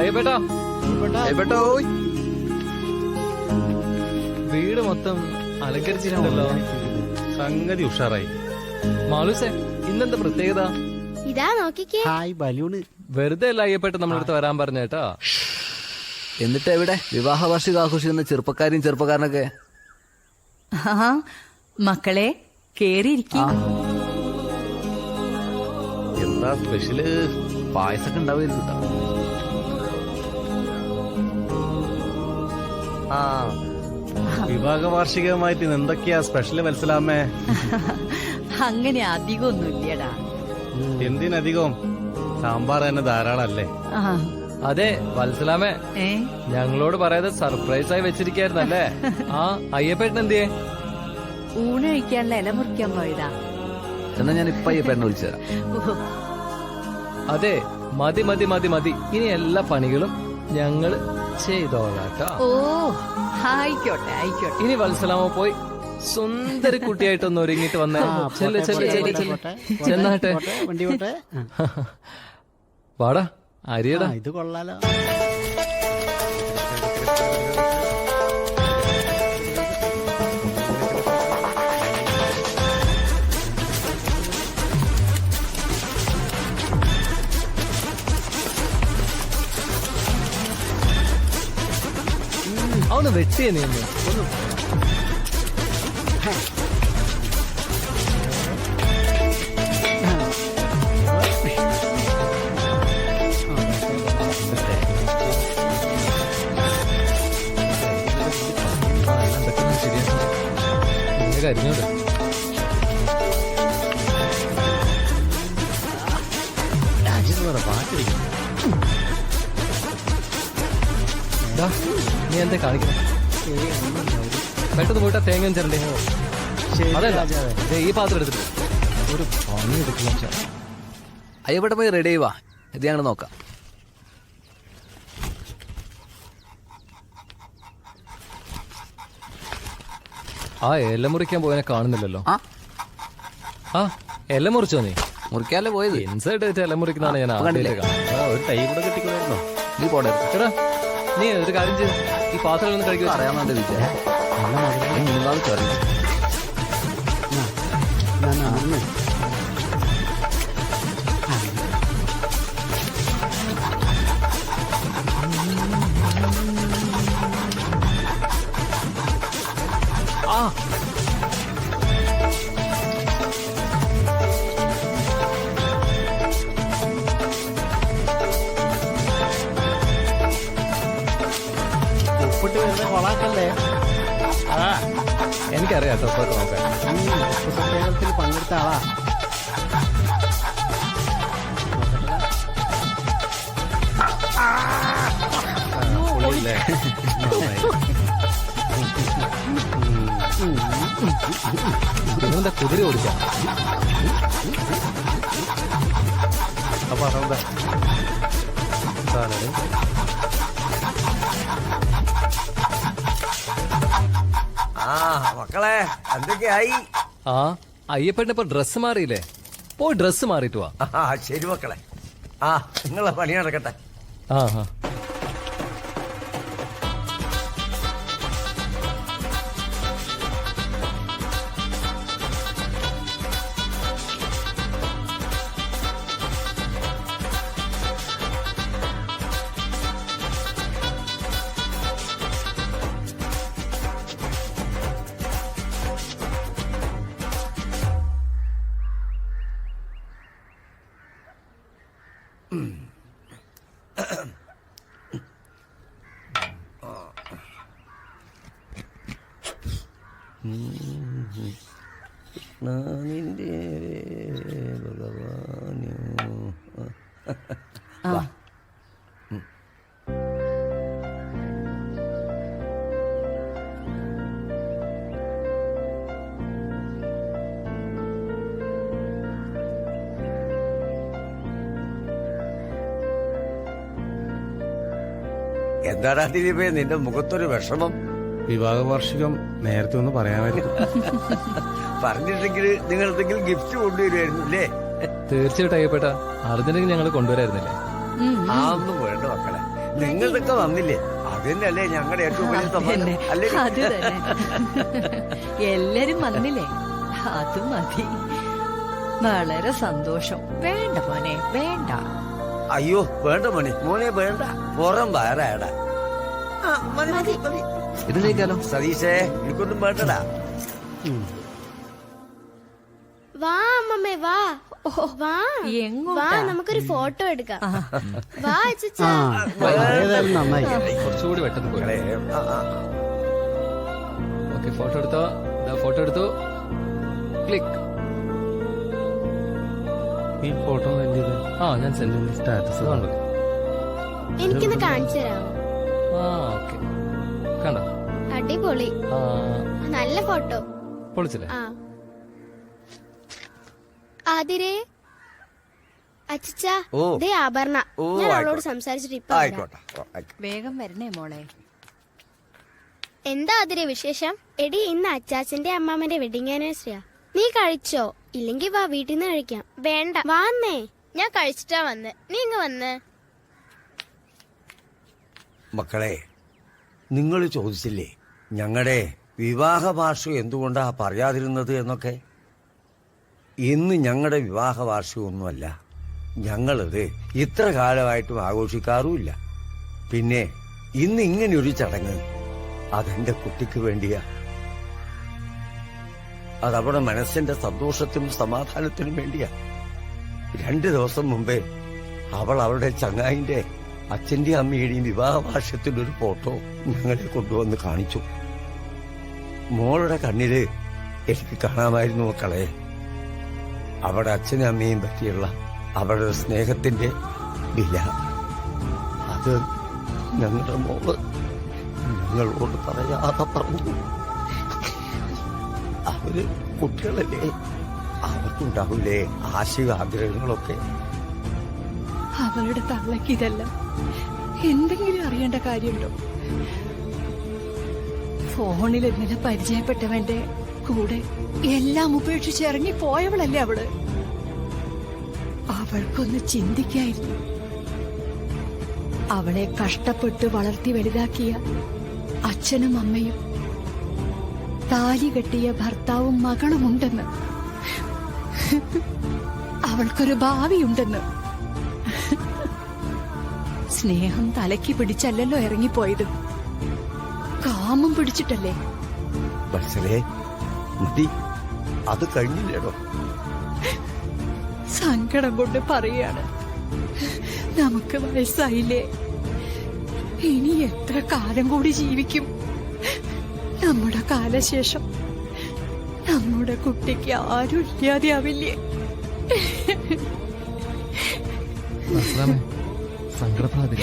അയ്യപ്പേട്ടാ, അയ്യപ്പേട്ടാ, ഓയ്. വീട് മൊത്തം അലങ്കരിച്ചിട്ടുണ്ടല്ലോ. സംഗതി ഉഷാറായി. മാളൂസേ, ഇന്നെന്താ പ്രത്യേകത? ഇതാ നോക്കിക്കേ. Hi balloon. വെറുതെ അല്ല അയ്യപ്പേട്ട നമ്മളടുത്ത് വരാൻ പറഞ്ഞേട്ടാ. എന്നിട്ട് എവിടെ വിവാഹ വാർഷികം ആഘോഷിക്കുന്ന ചെറുപ്പക്കാരനൊക്കെ? മക്കളെ കേറിയിരിക്കും. എന്താ സ്പെഷ്യല്? പായസൊക്കെ ഉണ്ടാവുമായിരിക്കും കേട്ടോ. ആ, വിവാഹ വാർഷികമായിട്ട് ഇന്ന് എന്തൊക്കെയാ സ്പെഷ്യല് മനസ്സിലാമേ? അങ്ങനെ അധികമൊന്നുമില്ലടാ. എന്തിനധികം? സാമ്പാർ തന്നെ ധാരാളല്ലേ? അതെ വത്സലാമേ, ഞങ്ങളോട് പറയാതെ സർപ്രൈസ് ആയി വെച്ചിരിക്കായിരുന്നല്ലേ? ആ അയ്യപ്പേട്ടൻ എന്തിയേ? ഊണ് കഴിക്കാനുള്ള ഇല മുറിക്കാൻ പോയതാ. എന്നാ ഞാൻ ഇപ്പൊ അയ്യപ്പേട്ടനെ വിളിച്ചുതരാം. അതെ, മതി മതി മതി മതി. ഇനി എല്ലാ പണികളും ഞങ്ങള് ചെയ്തോളാട്ടോ. ഓ ആയിക്കോട്ടെ ആയിക്കോട്ടെ. ഇനി വത്സലാമ പോയി സുന്ദരി കുട്ടിയായിട്ടൊന്ന് ഒരുങ്ങിട്ട് വന്നേ. ചെന്നാട്ടെ. വണ്ടി പോട്ടെ. വാടാ അരിയടാ. ഇത് കൊള്ളാലോ. അവന്ന് വെട്ടിയേ നീ ഒന്ന്. കരിഞ്ഞോട് നീ എന്താ കാണിക്കണം? പെട്ടെന്ന് പോയിട്ടാ തേങ്ങ ചേരണ്ടേ? അതല്ല, ഈ പാത്രം എടുത്തിട്ട് ഒരു പണി എടുക്കണം. അയ്യപ്പേട്ട പോയി റെഡി ആയി വാ. ഇത് ഞങ്ങൾ നോക്കാം. ആ ഇല മുറിക്കാൻ പോയതിനെ കാണുന്നില്ലല്ലോ. ആ ഇല മുറിച്ചോ നീ? മുറിക്കാല്ലേ പോയത്? ഇൻസൈഡ് ആയിട്ട് ഇല മുറിക്കുന്നതാണ് ഞാൻ കണ്ടില്ലേ? ഒരു തൈ കൂടെ കിട്ടിക്കോളായിരുന്നോ? നീ പോടെ. എടാ നീ ഒരു കാര്യം ചെയ്ത് ഈ പാത്രം ഒന്ന് കഴിക്കുക. അറിയാമെന്നുണ്ട് വിചാരം. ഉപ്പിട്ട് വരുന്ന കൊളാക്കല്ലേ? എനിക്കറിയാം തൊട്ടൊക്കെ നോക്കാൻ. ഉപ്പ് സത്യാഗ്രഹത്തിൽ പങ്കെടുത്ത ആളാ. നിങ്ങളെന്താ കുതിര ഓടിക്കാം? അപ്പൊ അതെന്താ ആ മക്കളെ എന്തൊക്കെയായി? ആ അയ്യപ്പന്റെ ഇപ്പൊ ഡ്രസ്സ് മാറിയില്ലേ? പോയി ഡ്രസ്സ് മാറിയിട്ട് വാ. ആ ശരി മക്കളെ. ആ നിങ്ങളെ പണി നടക്കട്ടെ. ആ ആ നിന്റെ ഭഗവാനോ. എന്താടാ ദിലീപേ നിന്റെ മുഖത്തൊരു വിഷമം? വിവാഹ വാർഷികം നേരത്തെ ഒന്ന് പറയാമായിരുന്നു. പറഞ്ഞിട്ടെങ്കിൽ നിങ്ങൾ എന്തെങ്കിലും ഗിഫ്റ്റ് കൊണ്ടുവരുമായിരുന്നു അല്ലേ? തീർച്ചയായിട്ടും അയ്യപ്പേട്ട അർജന്റീന ഞങ്ങൾ കൊണ്ടുവരായിരുന്നില്ലേ? ആ ഒന്നും വേണ്ട മക്കളെ, നിങ്ങളിതൊക്കെ വന്നില്ലേ അത് തന്നെയല്ലേ ഞങ്ങളുടെ ഏറ്റവും വലിയ സമ്മാനം അല്ലേ? അത് തന്നെ. എല്ലാരും വന്നില്ലേ, അത് മതി. വളരെ സന്തോഷം. വേണ്ട മോനെ വേണ്ട. അയ്യോ വേണ്ട മണി മോനെ വേണ്ട, പുറം വയറായടാ. ഇത് കഴിക്കാലോ. സതീശേ എനിക്കൊന്നും വേണ്ടടാ. വാ അമ്മമ്മേ വാ. വാ വാ നമുക്കൊരു ഫോട്ടോ എടുക്കാം. വാ അച്ഛാ. ഏതായാലും നന്നായി. കുറച്ചുകൂടി പെട്ടെന്ന് പോയി. ഓക്കെ ഫോട്ടോ എടുത്തോ. ഫോട്ടോ എടുത്തു. ക്ലിക്ക്. ഈ ഫോട്ടോ ആ ഞാൻ സെൻഡ് സ്റ്റാറ്റസ് കണ്ടു. എനിക്കൊന്ന് കാണിച്ചു തരാമോ? ആ ഓക്കെ കണ്ടോ? അടിപൊളി, നല്ല ഫോട്ടോ. പൊളിച്ചില്ലേ? ആ ആതിരേ അച്ഛാ, ദേ ആഭരണ. ഞാൻ അവളോട് സംസാരിച്ചിട്ട് ഇപ്പൊ വരാം. വേഗം വരണേ മോളെ. എന്താ ആതിരേ വിശേഷം? എടി ഇന്ന് അച്ചാച്ചന്റെ അമ്മാമ്മന്റെ വെഡിങ് ആനിവേഴ്സറിയാ. നീ കഴിച്ചോ? ഇല്ലെങ്കി വാ വീട്ടിൽ നിന്ന് കഴിക്കാം. വേണ്ട വാന്നേ, ഞാൻ കഴിച്ചിട്ടാ വന്ന്. നീ ഇങ്ങ് വന്ന്. മക്കളെ നിങ്ങൾ ചോദിച്ചില്ലേ ഞങ്ങളുടെ വിവാഹ വാർഷികം എന്തുകൊണ്ടാ പറയാതിരുന്നത് എന്നൊക്കെ? ഇന്ന് ഞങ്ങളുടെ വിവാഹ വാർഷികമൊന്നുമല്ല. ഞങ്ങളിത് ഇത്ര കാലമായിട്ടും ആഘോഷിക്കാറുമില്ല. പിന്നെ ഇന്ന് ഇങ്ങനെയൊരു ചടങ്ങ് അതെന്റെ കുട്ടിക്ക് വേണ്ടിയാ. അതവിടെ മനസ്സിന്റെ സന്തോഷത്തിനും സമാധാനത്തിനും വേണ്ടിയാ. 2 ദിവസം മുമ്പേ അവൾ അവളുടെ ചങ്ങായിന്റെ അച്ഛന്റെയും അമ്മയുടെയും വിവാഹ വാർഷികത്തിന്റെ ഒരു ഫോട്ടോ ഞങ്ങളെ കൊണ്ടുവന്ന് കാണിച്ചു. മോളുടെ കണ്ണില് എനിക്ക് കാണാമായിരുന്നു മക്കളെ, അവിടെ അച്ഛനും അമ്മയും പറ്റിയുള്ള അവരുടെ സ്നേഹത്തിന്റെ വില. അത് ഞങ്ങളുടെ മോള് ഞങ്ങളോട് പറയാതെ പറഞ്ഞു. അവര് കുട്ടികളല്ലേ, അവർക്കുണ്ടാവില്ലേ ആശയ ആഗ്രഹങ്ങളൊക്കെ. അവളുടെ തള്ളക്ക് ഇതല്ല എന്തെങ്കിലും അറിയേണ്ട കാര്യമുണ്ടോ? ഫോണിൽ ഇന്നലെ പരിചയപ്പെട്ടവന്റെ കൂടെ എല്ലാം ഉപേക്ഷിച്ച് ഇറങ്ങി പോയവളല്ലേ അവള്. അവൾക്കൊന്ന് ചിന്തിക്കായിരുന്നു. അവളെ കഷ്ടപ്പെട്ട് വളർത്തി വലുതാക്കിയ അച്ഛനും അമ്മയും താലി കെട്ടിയ ഭർത്താവും മകളുമുണ്ടെന്ന്, അവൾക്കൊരു ഭാവിയുണ്ടെന്ന്. സ്നേഹം തലയ്ക്ക് പിടിച്ചല്ലല്ലോ ഇറങ്ങിപ്പോയത്, കാമം പിടിച്ചിട്ടല്ലേ. മനസ്സിലേ മതി, അത് കഴിഞ്ഞില്ലേടോ. സങ്കടം കൊണ്ട് പറയാണ്, നമുക്ക് വയസ്സായില്ലേ, ഇനി എത്ര കാലം കൂടി ജീവിക്കും? നമ്മുടെ കാലശേഷം നമ്മുടെ കുട്ടിക്ക് ആരും ഇല്ലാതെയാവില്ലേ? സങ്കടപ്പെടാതെ.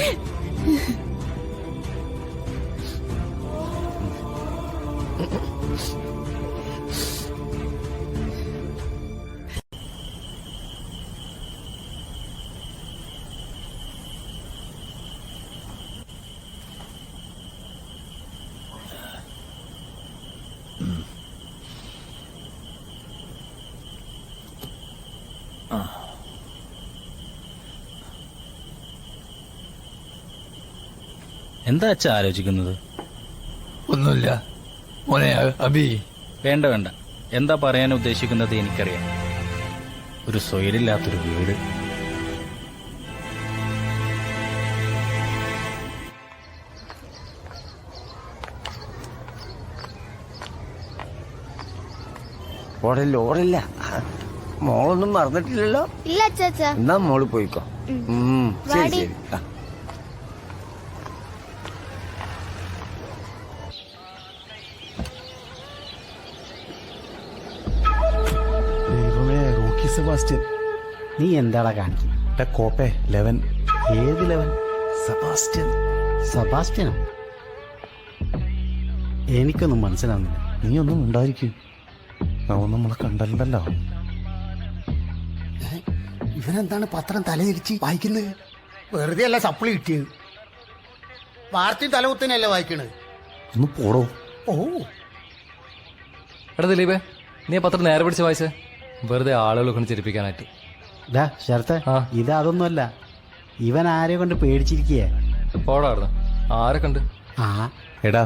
എന്താ അച്ഛാ ആലോചിക്കുന്നത്? ഒന്നുമില്ല മോനെ അബി. വേണ്ട വേണ്ട, എന്താ പറയാൻ ഉദ്ദേശിക്കുന്നത് എനിക്കറിയാം. ഒരു സ്വൈരില്ലാത്തൊരു വീട്. ഓടില്ല. മോളൊന്നും മറന്നിട്ടില്ലല്ലോ? ഇല്ല അച്ചാച്ച. എന്നാ മോള് പോയിക്കോ. ശരി ശരി. സെബാസ്റ്റ്യൻ, നീ എന്താടാ കാണിക്കുന്നത്? കോപ്പേ 11. ഏത് 11? സെബാസ്റ്റ്യനോ? എനിക്കൊന്നും മനസ്സിലാവുന്നില്ല. നീ ഒന്നും ഉണ്ടായിരിക്കും, അവൻ നമ്മളെ കണ്ടല്ലോ. ഇവനെന്താണ് പത്രം തലതിരിച്ച് വായിക്കുന്നത്? വെറുതെ അല്ല സപ്ലി കിട്ടിയത്, വാർത്തയും തലകുത്തനല്ലേ വായിക്കണത്. ഒന്ന് പോടോ. ഓ എടാ ദിലീപേ, നീ പത്രം നേരെ പിടിച്ച് വായിച്ചേ, വെറുതെ ആളുകളെ കൊണ്ട് ചിരിപ്പിക്കാനായിട്ട്. ശരത്തെ, ഇത് അതൊന്നുമല്ല. ഇവൻ ആരെ കൊണ്ട് പേടിച്ചിരിക്കേ. പോടാർന്ന്. ആരെ കണ്ട്? എടാ,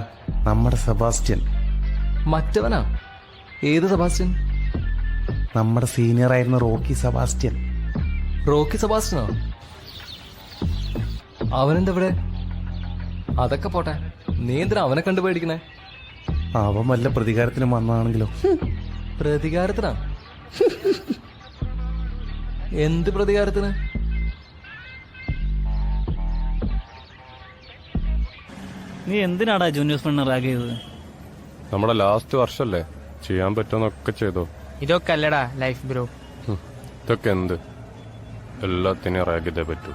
നമ്മുടെ സെബാസ്റ്റ്യൻ. മറ്റവനാ? ഏത് സെബാസ്റ്റ്യൻ? നമ്മുടെ സീനിയർ ആയിരുന്ന റോക്കി സെബാസ്റ്റ്യൻ. റോക്കി സെബാസ്റ്റ്യനോ? അവനെന്തെവിടെ? അതൊക്കെ പോട്ടെ, നീ എന്തിനാ അവനെ കണ്ടു പേടിക്കണേ? അവൻ വല്ല പ്രതികാരത്തിനും വന്നാണെങ്കിലോ? പ്രതികാരത്തിനാ? എന്ത് പ്രതികാരത്തിന്? നീ എന്തിനാടാ ജൂനിയേഴ്സ് പെണ്ണ റാഗ് ചെയ്തത്? നമ്മുടെ ലാസ്റ്റ് വർഷല്ലേ, ചെയ്യാൻ പറ്റുന്നൊക്കെ ചെയ്തോ. ഇതൊക്കെ അല്ലടാ ലൈഫ് ബ്രോ. ഇതൊക്കെ എന്ത്? എല്ലാത്തിനും റാഗ് ചെയ്തേ പറ്റൂ.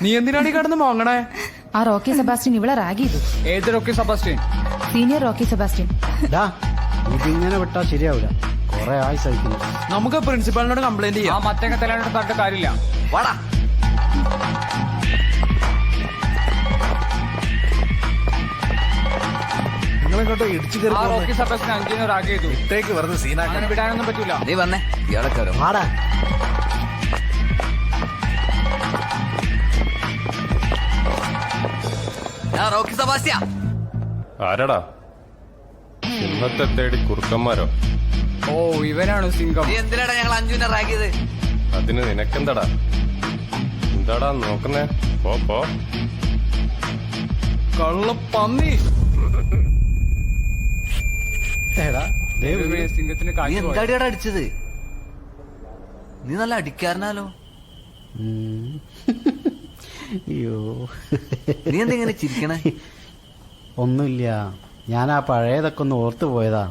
നീ എന്തിനാണ് കിടന്ന് മോങ്ങണേ? ആ റോക്കി സെബാസ്റ്റ്യൻ ഇവിടെ റാഗ് ചെയ്തു. ഏത് Rocky Sebastian? Senior Rocky Sebastian. ഇതിങ്ങനെ വിട്ടാ ശരിയാവില്ല, കൊറേ ആയി സഹിക്കുന്നു. നമുക്ക് പ്രിൻസിപ്പാളിനോട് കംപ്ലൈന്റ് ചെയ്യാം. മറ്റേ തലയോട് തട്ട് കാര്യമില്ല. വാടാ. നിങ്ങളെങ്ങോട്ടോ ഇടിച്ചു കയറി റോക്കി സെബാസ്റ്റ്യൻ അഞ്ചിനെ റാഗ് ചെയ്തു. ഇട്ടേക്ക് വെറുതെ സീനാക്കാൻ വിടാനൊന്നും പറ്റൂല. നീ വന്നേ, ഇയാളൊക്കെ വരും. ആടാ. റോക്കി സെബാസ്റ്റ്യ. ആരടാ? സിംഹത്തെ തേടി കുറുക്കന്മാരോ? ഓ, ഇവനാണ് സിംഗം. നീ എന്തിനാടാ ഞങ്ങൾ അഞ്ജുവിനെ റാഗ് ചെയ്ത്? അതിന് നിനക്കെന്താടാ? എന്താടാ നോക്കുന്നേ? പോ. കള്ളപ്പന്നി. സിംഗത്തിന് നീ എന്താടിയാടാ അടിച്ചത്? നീ നല്ല അടിക്കാരനാലോ. അയ്യോ നീ എന്തെങ്ങനെ ചിരിക്കണേ? ഒന്നുമില്ല, ഞാൻ ആ പഴയതൊക്കെ ഒന്ന് ഓർത്തു പോയതാ.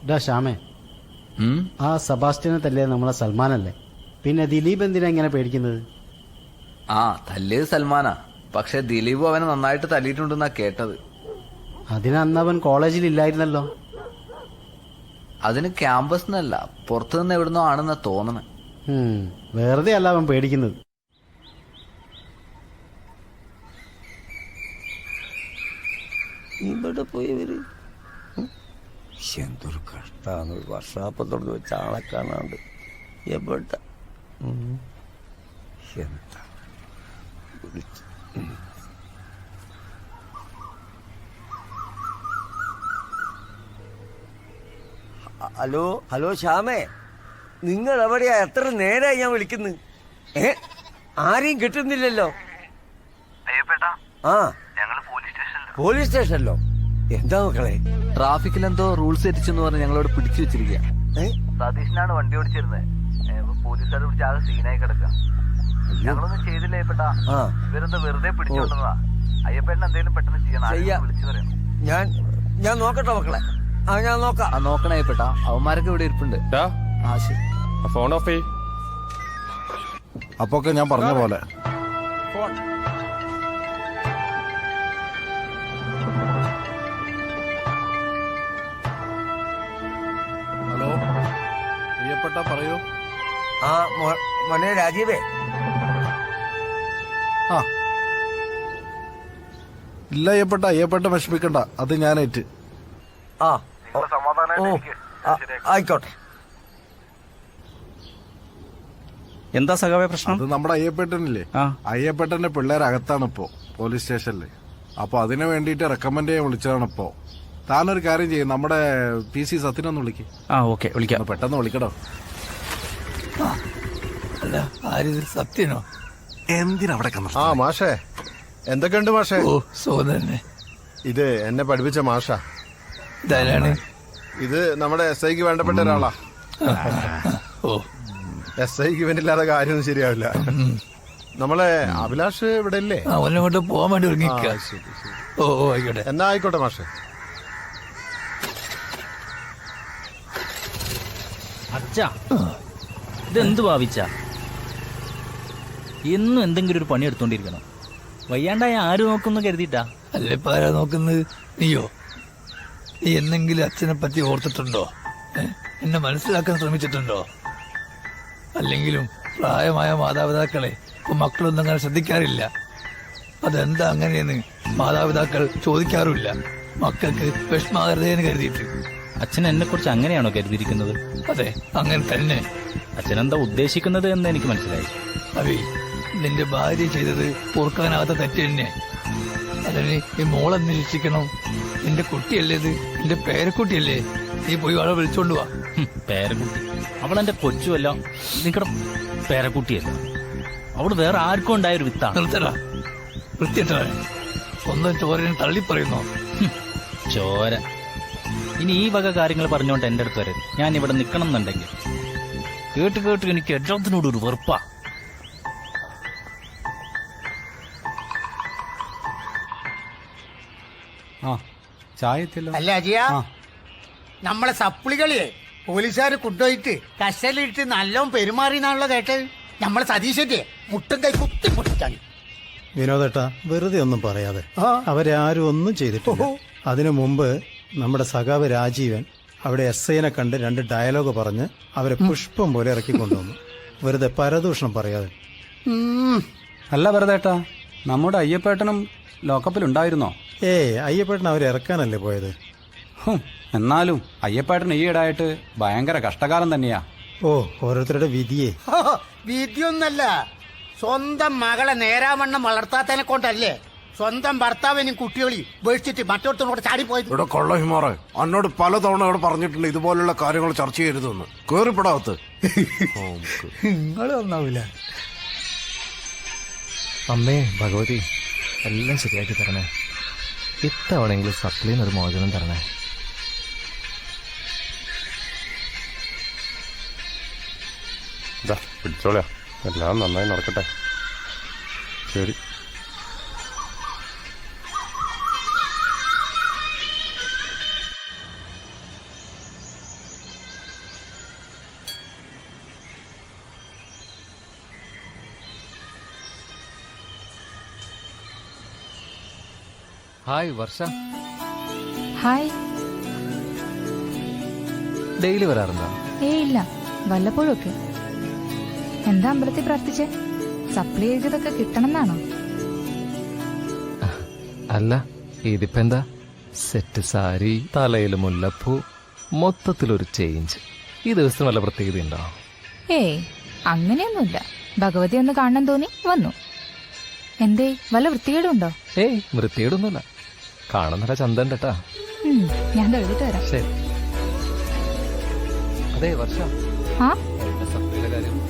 ഡാ ശ്യാമേ, ആ സെബാസ്റ്റ്യനെ തല്ലിയത് നമ്മളെ സൽമാനല്ലേ? പിന്നെ ദിലീപ് എന്തിനാ ഇങ്ങനെ പേടിക്കുന്നത്? ആ, തല്ലിയത് സൽമാനാ. പക്ഷെ ദിലീപ് അവനെ നന്നായിട്ട് തല്ലിയിട്ടുണ്ടെന്നാ കേട്ടത്. അതിനന്ന് അവൻ കോളേജിൽ ഇല്ലായിരുന്നല്ലോ. അതിന് ക്യാമ്പസ് നിന്നല്ല, പുറത്തുനിന്ന് എവിടുന്നോ ആണെന്നാ തോന്നണേ. വെറുതെ അല്ല അവൻ പേടിക്കുന്നത്. ഇവിടെ പോയവര് എന്തൊരു കഷ്ടാണ്. വർഷാപ്പം തുറന്ന് വെച്ച ആളെ കാണാണ്ട് എവിടെ എന്താ ഹലോ ഹലോ ശ്യാമേ, നിങ്ങൾ എവിടെയാ? എത്ര നേരമായി ഞാൻ വിളിക്കുന്നു. ആരെയും കിട്ടുന്നില്ലല്ലോ. ആ, പോലീസ് സ്റ്റേഷനിലോ? എന്താ മക്കളെ? ട്രാഫിക്കിലെന്തോ റൂൾസ് തെറ്റിച്ചെന്ന് പറഞ്ഞ് ഞങ്ങളോട് പിടിച്ചു വെച്ചിരിക്കുക. സതീഷിനാണ് വണ്ടി ഓടിച്ചിരുന്നത്. പോലീസുകാർ പിടിച്ച് ആകെ സീനായി കിടക്കുക. ഞങ്ങളൊന്നും ചെയ്തില്ല അയ്യപ്പേട്ടാ. ഇവരെന്താ വെറുതെ പിടിച്ചോണ്ടുന്നതാ. അയ്യപ്പേട്ടൻ എന്തെങ്കിലും പെട്ടെന്ന് ചെയ്യണം, വിളിച്ചു പറയാം. ഞാൻ നോക്കട്ടെ മക്കളെ. ഞാൻ നോക്കാം. നോക്കണേ അയ്യപ്പേട്ടാ, അവന്മാരൊക്കെ ഇവിടെ ഇരിപ്പുണ്ട്. ഫോൺ ഓഫ് ചെയ്. അപ്പൊക്കെ ഞാൻ പറഞ്ഞ പോലെ. ഹലോ അയ്യപ്പേട്ടാ, പറയൂ. ആ മോനെ രാജീവേ. ആ ഇല്ല അയ്യപ്പേട്ട, അയ്യപ്പേട്ട വിഷമിക്കണ്ട, അത് ഞാനേറ്റ്. ആ ആയിക്കോട്ടെ. എന്താ സഖാവേ പ്രശ്നം? അത് നമ്മുടെ അയ്യപ്പേട്ടനില്ലേ, അയ്യപ്പേട്ടന്റെ പിള്ളേരകത്താണ് ഇപ്പോ പോലീസ് സ്റ്റേഷനില്. അപ്പൊ അതിനു വേണ്ടിട്ട് റെക്കമെൻഡ് ചെയ്യാൻ വിളിച്ചതാണ് ഇപ്പോ. താനൊരു കാര്യം ചെയ്യും, നമ്മുടെ PC സത്യനൊന്ന് വിളിക്കും. ഓക്കെ, വിളിക്കാം. പെട്ടെന്ന് വിളിക്കടോ. അല്ല, ആരിത് സത്യനോ? എന്തിനവിടെ? ആ മാഷേ, എന്തൊക്കെയുണ്ട് മാഷേ? ഓ, സോദരനെ. ഇത് എന്നെ പഠിപ്പിച്ച മാഷാ. ഇതാരാണ്? ഇത് നമ്മുടെ SIക്ക് വേണ്ടപ്പെട്ട ഒരാളാ. ഓ, SIക്ക് ഇവനില്ലാതെ കാര്യമൊന്നും ശരിയാവില്ല. നമ്മളെ അഭിലാഷ് ഇവിടെ ഇല്ലേ? അവനോട്ട് പോവാൻ വേണ്ടി ഒരുങ്ങിക്ക. ഓ ആയിക്കോട്ടെ. എന്നാ ആയിക്കോട്ടെ മാഷേ. അച്ഛാ, ഇതെന്ത് ഭാവിച്ച? എന്നും എന്തെങ്കിലും ഒരു പണി എടുത്തോണ്ടിരിക്കണം. വയ്യാണ്ടായ ആര് നോക്കുന്നു കരുതിട്ടാ? അല്ലേ, ഇപ്പൊ ആരാ നോക്കുന്നത്? നീയോ? നീ എന്തെങ്കിലും അച്ഛനെ പറ്റി ഓർത്തിട്ടുണ്ടോ? എന്നെ മനസ്സിലാക്കാൻ ശ്രമിച്ചിട്ടുണ്ടോ? അല്ലെങ്കിലും പ്രായമായ മാതാപിതാക്കളെ ഇപ്പൊ മക്കളൊന്നും അങ്ങനെ ശ്രദ്ധിക്കാറില്ല. അതെന്താ അങ്ങനെയെന്ന് മാതാപിതാക്കൾ ചോദിക്കാറുമില്ല. മക്കൾക്ക് വിഷമാകരുതേന്ന് കരുതിയിട്ട്. അച്ഛൻ എന്നെ കുറിച്ച് അങ്ങനെയാണോ കരുതിയിരിക്കുന്നത്? അതെ, അങ്ങനെ തന്നെ. അച്ഛനെന്താ ഉദ്ദേശിക്കുന്നത് എന്ന് എനിക്ക് മനസ്സിലായി. അഭി, നിന്റെ ഭാര്യ ചെയ്തത് ഓർക്കാനാകാത്ത തെറ്റ് തന്നെ. അതിന് ഈ മോളെ നിരീക്ഷിക്കണം. നിന്റെ കുട്ടിയല്ലേ ഇത്? നിന്റെ പേരക്കുട്ടിയല്ലേ? നീ പോയി അവളെ വിളിച്ചോണ്ട് വാ. പേരക്കുട്ടി? അവളെന്റെ കൊച്ചുമല്ല, നിങ്ങളുടെ പേരക്കുട്ടിയല്ല. അവള് വേറെ ആർക്കും ഉണ്ടായൊരു വിത്താണ്. നിർത്തടാ, വൃത്തിയിട്ടവൻ. സ്വന്തം ചോരനെ തള്ളിപ്പറയുന്നോ? ചോര. ഇനി ഈ വക കാര്യങ്ങൾ പറഞ്ഞോണ്ട് എന്റെ അടുത്ത് വരരുത്. ഞാൻ ഇവിടെ നിക്കണം എന്നുണ്ടെങ്കിൽ കേട്ട് കേട്ട് എനിക്ക് എല്ലാത്തിനോട് ഒരു വെറുപ്പാ. അല്ല അജിയ, നമ്മളെ സപ്ലികളിയെ പോലീസുകാർ കൊണ്ടുപോയിട്ട് കസ്റ്റഡിയിലിട്ട് നല്ലോണം പെരുമാറിയെന്നാണല്ലോ കേട്ടത്. നമ്മളെ സതീശന്റെ മുട്ടും കൈ കുത്തി പൊട്ടിച്ചാണ്. വിനോദേട്ടാ, വെറുതെ ഒന്നും പറയാതെ. അവരാരും ഒന്നും ചെയ്തിട്ടില്ല. അതിനു മുമ്പ് നമ്മുടെ സഖാവ് രാജീവൻ അവിടെ SIനെ കണ്ട് 2 ഡയലോഗ് പറഞ്ഞ് അവരെ പുഷ്പം പോലെ ഇറക്കിക്കൊണ്ടുവന്നു. വെറുതെ പരദൂഷണം പറയാതെ. അല്ല വെറുതേട്ടാ, നമ്മുടെ അയ്യപ്പേട്ടനും ലോക്കപ്പിലുണ്ടായിരുന്നോ? അയ്യപ്പേട്ടൻ അവരെ ഇറക്കാനല്ലേ പോയത്. എന്നാലും അയ്യപ്പേട്ടൻ ഈയിടായിട്ട് ഭയങ്കര കഷ്ടകാലം തന്നെയാ. ഓരോരുത്തരുടെ വിധിയെ. വിധിയൊന്നല്ല, സ്വന്തം മകളെ നേരാവണ്ണം വളർത്താത്തതിനെ കൊണ്ടല്ലേ സ്വന്തം ഭർത്താവിനും കുട്ടികളെയും ഉപേക്ഷിച്ചിട്ട് മറ്റൊരുത്തോട് ചാടിപ്പോയത്. ഇവിടെ കൊള്ളഹിമാറെ, എന്നോട് പലതവണ ഇവിടെ പറഞ്ഞിട്ടുണ്ട് ഇതുപോലുള്ള കാര്യങ്ങൾ ചർച്ച ചെയ്യരുതെന്ന്. കേറിപ്പെടാത്ത നിങ്ങൾ ഒന്നാവില്ല. അമ്മേ ഭഗവതി, എല്ലാം ശരിയാക്കി തരണേ. ഇത്തവണെങ്കിലും സപ്ലിന്ന് ഒരു മോചനം തരണേ. പിടിച്ചോളാ. എല്ലാം നന്നായി നടക്കട്ടെ. ശരി. ഹായ് വർഷ. ഹായ്. ഡെയിലി വരാറുണ്ടോ? ഇല്ല, വല്ലപ്പോഴും ഒക്കെ. എന്താ അമ്പലത്തിൽ പ്രാർത്ഥിച്ചേ? സപ്ലൈ ചെയ്തതൊക്കെ കിട്ടണമെന്നാണോ? അല്ല, ഇതിപ്പോ എന്താ, സെറ്റ് സാരി, തലയിൽ മുല്ലപ്പൂ, മൊത്തത്തിലൊരു ചേഞ്ച്. ഈ ദിവസത്തിന് വല്ല പ്രത്യേകത ഉണ്ടോ? അങ്ങനെയൊന്നുമില്ല. ഭഗവതി ഒന്ന് കാണാൻ തോന്നി വന്നു. എന്തേ, വല്ല വൃത്തികേടുണ്ടോ? വൃത്തികേടൊന്നുമില്ല. കാണാൻ നല്ല ചന്തം കേട്ടാ. ഞാൻ എഴുതിട്ട് വരാം. ശരി. അതെ വർഷ, ആ സപ്ലൈയുടെ കാര്യം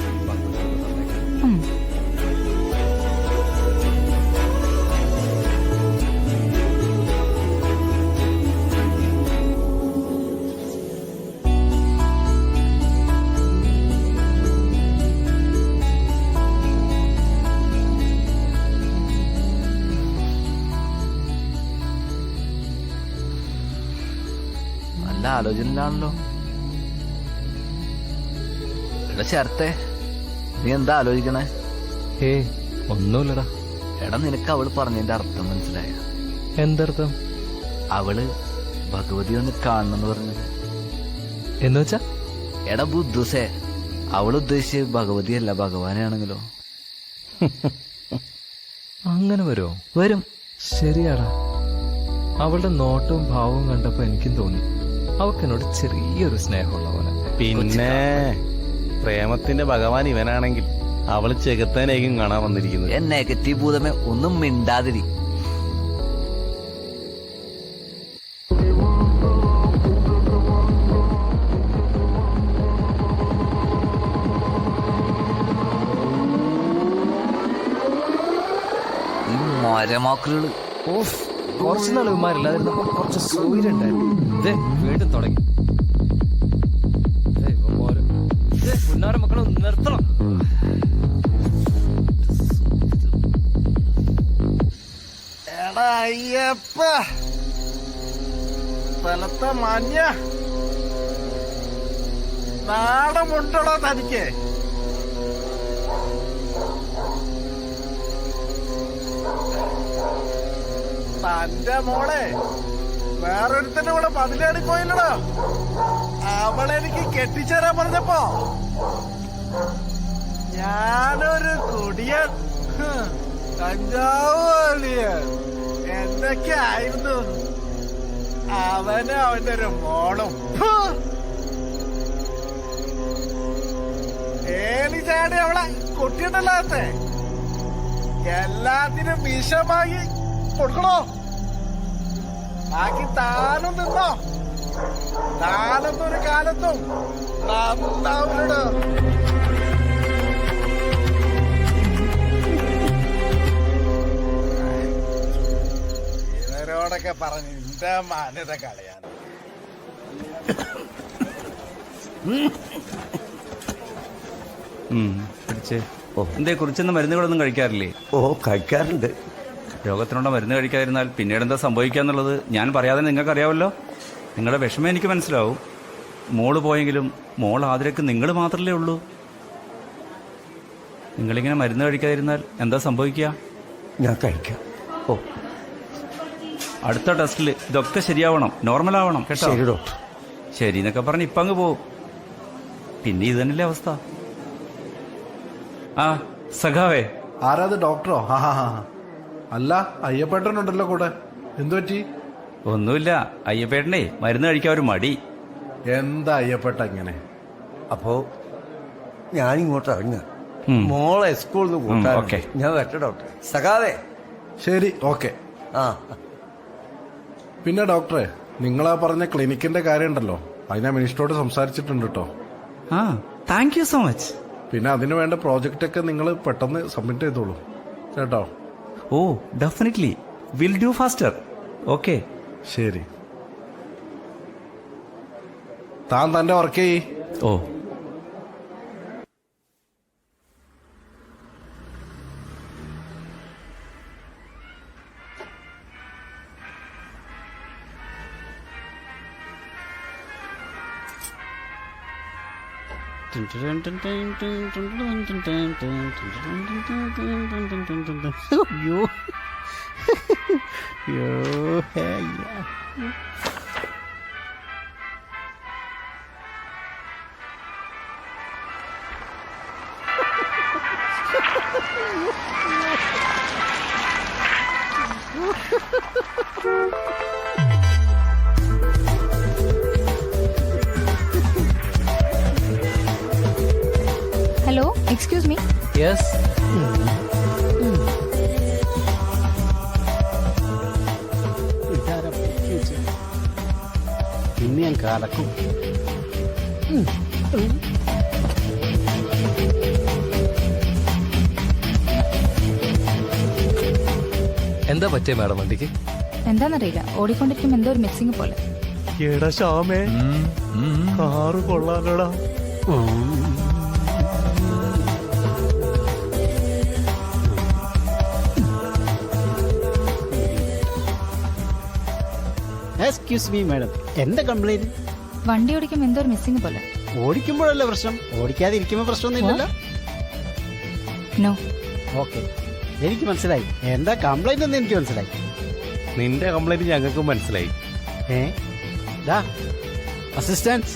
നല്ല ആലോചനയിലാണല്ലോ. എടാ ചേർത്തേ, നീ എന്താ ആലോചിക്കണേ? ഒന്നുമില്ലടാ. എടാ, നിനക്ക് അവള് പറഞ്ഞതിന്റെ അർത്ഥം മനസ്സിലായ? എന്തർത്ഥം? അവള് ഭഗവതി ഒന്ന് കാണണമെന്ന് പറഞ്ഞത്. എന്ന് വെച്ചാ? എടാ ബുദ്ധുസേ, അവള് ഉദ്ദേശിച്ച് ഭഗവതിയല്ല ഭഗവാനാണെങ്കിലോ? അങ്ങനെ വരുമോ? വരും. ശരിയാടാ. അവളുടെ നോട്ടവും ഭാവവും കണ്ടപ്പോ എനിക്കും തോന്നി അവക്കെന്നോട് ചെറിയൊരു സ്നേഹമുള്ള പോലെ. പിന്നെ പ്രേമത്തിന്റെ ഭഗവാൻ ഇവനാണെങ്കിൽ അവള് ചെകുത്താനേക്കും കാണാൻ വന്നിരിക്കുന്നത്. നെഗറ്റീവ് ഭൂതമേ, ഒന്നും മിണ്ടാതിരി. ഈ മരമാക്കളുകള് കുറച്ചു നാൾ ഇവന്മാരില്ലാതിരുന്നപ്പോ കുറച്ച് സൂര്യണ്ടായിരുന്നു. വീണ്ടും തുടങ്ങി. മുന്നാറ് മക്കളെ നിർത്തണം. എടാ അയ്യപ്പ, സ്ഥലത്തെ മഞ്ഞ നാടമുണ്ടോ തനിക്ക്? തന്റെ മോളെ വേറൊരുത്തന്റെ കൂടെ മതിലാടി പോയില്ലടോ. അവളെനിക്ക് കെട്ടിച്ചേരാൻ പറഞ്ഞപ്പോ ഞാനൊരു കുടിയൻ, കഞ്ചാവ് വലിയൻ, എന്തൊക്കെ ആയിരുന്നു. അവനും അവന്റെ ഒരു മോളും ഏലി ചാടി അവളെ കൊട്ടിയിട്ടല്ലാത്ത എല്ലാത്തിനും വിഷമാക്കി കൊടുക്കണോ? ബാക്കി താനും നിന്നോ? താനൊന്നൊരു കാലത്തും നന്നാവൂലോ. ഇവരോടൊക്കെ പറഞ്ഞ് എന്റെ മാന്യത കളയാൻ. പിടിച്ചേ. എന്തേ, കുറിച്ചെന്ന മരുന്നുകളൊന്നും കഴിക്കാറില്ലേ? കഴിക്കാറുണ്ട്. രോഗത്തിനുള്ള മരുന്ന് കഴിക്കാതിരുന്നാൽ പിന്നീട് എന്താ സംഭവിക്കാന്നുള്ളത് ഞാൻ പറയാതെ നിങ്ങൾക്കറിയാമല്ലോ. നിങ്ങളുടെ വിഷമം എനിക്ക് മനസ്സിലാവും. മോള് പോയെങ്കിലും മോൾ ആതിരക്ക് നിങ്ങൾ മാത്രമല്ലേ ഉള്ളൂ. നിങ്ങളിങ്ങനെ മരുന്ന് കഴിക്കാതിരുന്നാൽ എന്താ സംഭവിക്കുക? ഞാൻ കഴിക്കാം. അടുത്ത ടെസ്റ്റിൽ ഇതൊക്കെ ശരിയാവണം, നോർമൽ ആവണം കേട്ടോ. ശരി ഡോക്ടർ. ശരി എന്നൊക്കെ പറഞ്ഞ് ഇപ്പം അങ്ങ് പോവും. പിന്നെ ഇത് തന്നെയല്ലേ അവസ്ഥ. ആ സഖാവേ. ആരാത്? ഡോക്ടറോ? അല്ല, അയ്യപ്പേട്ടനുണ്ടല്ലോ കൂടെ. എന്തു പറ്റി? ഒന്നുമില്ല, അയ്യപ്പേട്ടനെ മരുന്ന് കഴിക്കാൻ ഒരു മടി. എന്താ അയ്യപ്പേട്ട ഇങ്ങനെ? അപ്പോ ഞാനിങ്ങോട്ട് ഇറങ്ങ. മോളെ സ്കൂളിൽ നിന്ന് കൂട്ടാൻ ഞാൻ വരട്ടെ ഡോക്ടർ. സഖാവേ. ശരി, ഓക്കെ. പിന്നെ ഡോക്ടറെ, നിങ്ങളാ പറഞ്ഞ ക്ലിനിക്കിന്റെ കാര്യം ഉണ്ടല്ലോ, അത് ഞാൻ മിനിസ്റ്ററോട് സംസാരിച്ചിട്ടുണ്ട് കേട്ടോ. Thank you so much. പിന്നെ അതിനു വേണ്ട പ്രോജക്റ്റ് ഒക്കെ നിങ്ങൾ പെട്ടെന്ന് സബ്മിറ്റ് ചെയ്തോളൂ കേട്ടോ. Oh definitely, will do faster. Okay. ശരി, താൻ തന്റെ വർക്ക് ചെയ്യ്. ഓ അയ്യോ അയ്യോ അയ്യ. Hello excuse me. യെസ്. ഇന്ന് ഞാൻ കലക്കും. എന്താ പറ്റിയ മാഡം വണ്ടിക്ക്? എന്താന്നറിയില്ല, ഓടിക്കൊണ്ടിരിക്കുമ്പോ എന്തോ ഒരു മിക്സിംഗ് പോലെ. എടാ ശ്യാമേ, കാറ് കൊള്ളാലോടാ. എക്സ്ക്യൂസ് മീ മാഡം, എന്താ കംപ്ലൈന്റ്? വണ്ടി ഓടിക്കുമ്പോ എന്തോ ഒരു മിസ്സിംഗ് പോലെ. ഓടിക്കുമ്പോഴല്ലേ പ്രശ്നം, ഓടിക്കാതെ ഇരിക്കുമ്പോ പ്രശ്നമൊന്നും ഇല്ലല്ലോ. നോ. ഓക്കെ, എനിക്ക് മനസ്സിലായി. എന്താ കംപ്ലൈന്റ് എന്ന് എനിക്ക് മനസ്സിലായി. നിന്റെ കംപ്ലൈന്റ് ഞങ്ങൾക്ക് മനസ്സിലായി. Assistant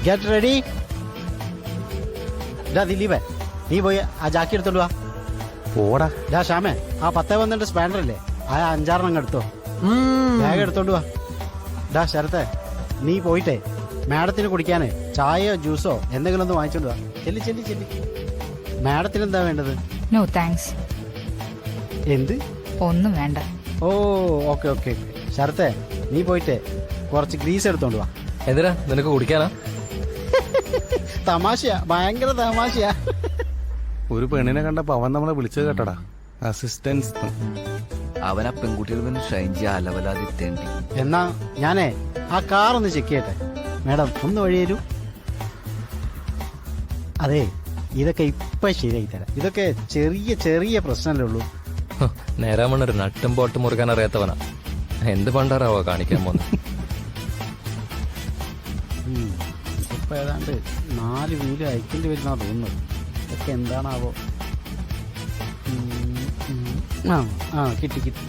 get ready. ദിലീപേ, നീ പോയി ആ ജാക്കി എടുത്തോണ്ട് വാ. പോടാ. ഷാമേ, ആ 10-12 സ്പാൻഡർ ഇല്ലേ, ആ 5-6 എടുത്തോ. ബാഗ് എടുത്തോണ്ട് വാ. ശരത്തെ, നീ പോയിട്ടേ മാഡത്തിന് കുടിക്കാനേ ചായയോ ജ്യൂസോ എന്തെങ്കിലും ഒന്ന് വാങ്ങിച്ചോണ്ട് വാ. ചെല്ലി ചെല്ലി ചെല്ലി. മാഡത്തിന് എന്താ വേണ്ടത്? No thanks. എന്ത്? ഒന്നും വേണ്ട. Oh okay okay. ശരത്തെ, നീ പോയിട്ടേ കുറച്ച് ഗ്രീസ് എടുത്തോണ്ട് വാ. എന്തിനാ, നിനക്ക് കുടിക്കാനാ? തമാശയാ, ഭയങ്കര തമാശയാ. ഒരു പെണ്ണിനെ കണ്ടപ്പോ അവൻ നമ്മളെ വിളിച്ചത് കേട്ടടാ, അസിസ്റ്റൻസ്. അവനാ പെൺകുട്ടികൾ പിന്നെ ഷൈൻ ചെയ്യാൻ അലവലാതി തേണ്ടി. എന്നാ ഞാനേ ആ കാർ ഒന്ന് ചെക്ക് ചെയ്യട്ടെ. മാഡം ഒന്ന് വഴി തരൂ. അതെ, ഇതൊക്കെ ഇപ്പൊ ശരിയായി തരാം. ഇതൊക്കെ ചെറിയ ചെറിയ പ്രശ്നമല്ലേ ഉള്ളൂ. നേരാമണ്ണൊരു നട്ടും പോട്ടും മുറുക്കാൻ അറിയാത്തവനാ. എന്ത് പണ്ടാറാവോ കാണിക്കാൻ പോന്നെ. ഇപ്പൊ ഏതാണ്ട് 4 വീല് അയക്കേണ്ടി വരുന്നാ തോന്നുന്നത്. ഇതൊക്കെ എന്താണാവോ. കിട്ടി കിട്ടി.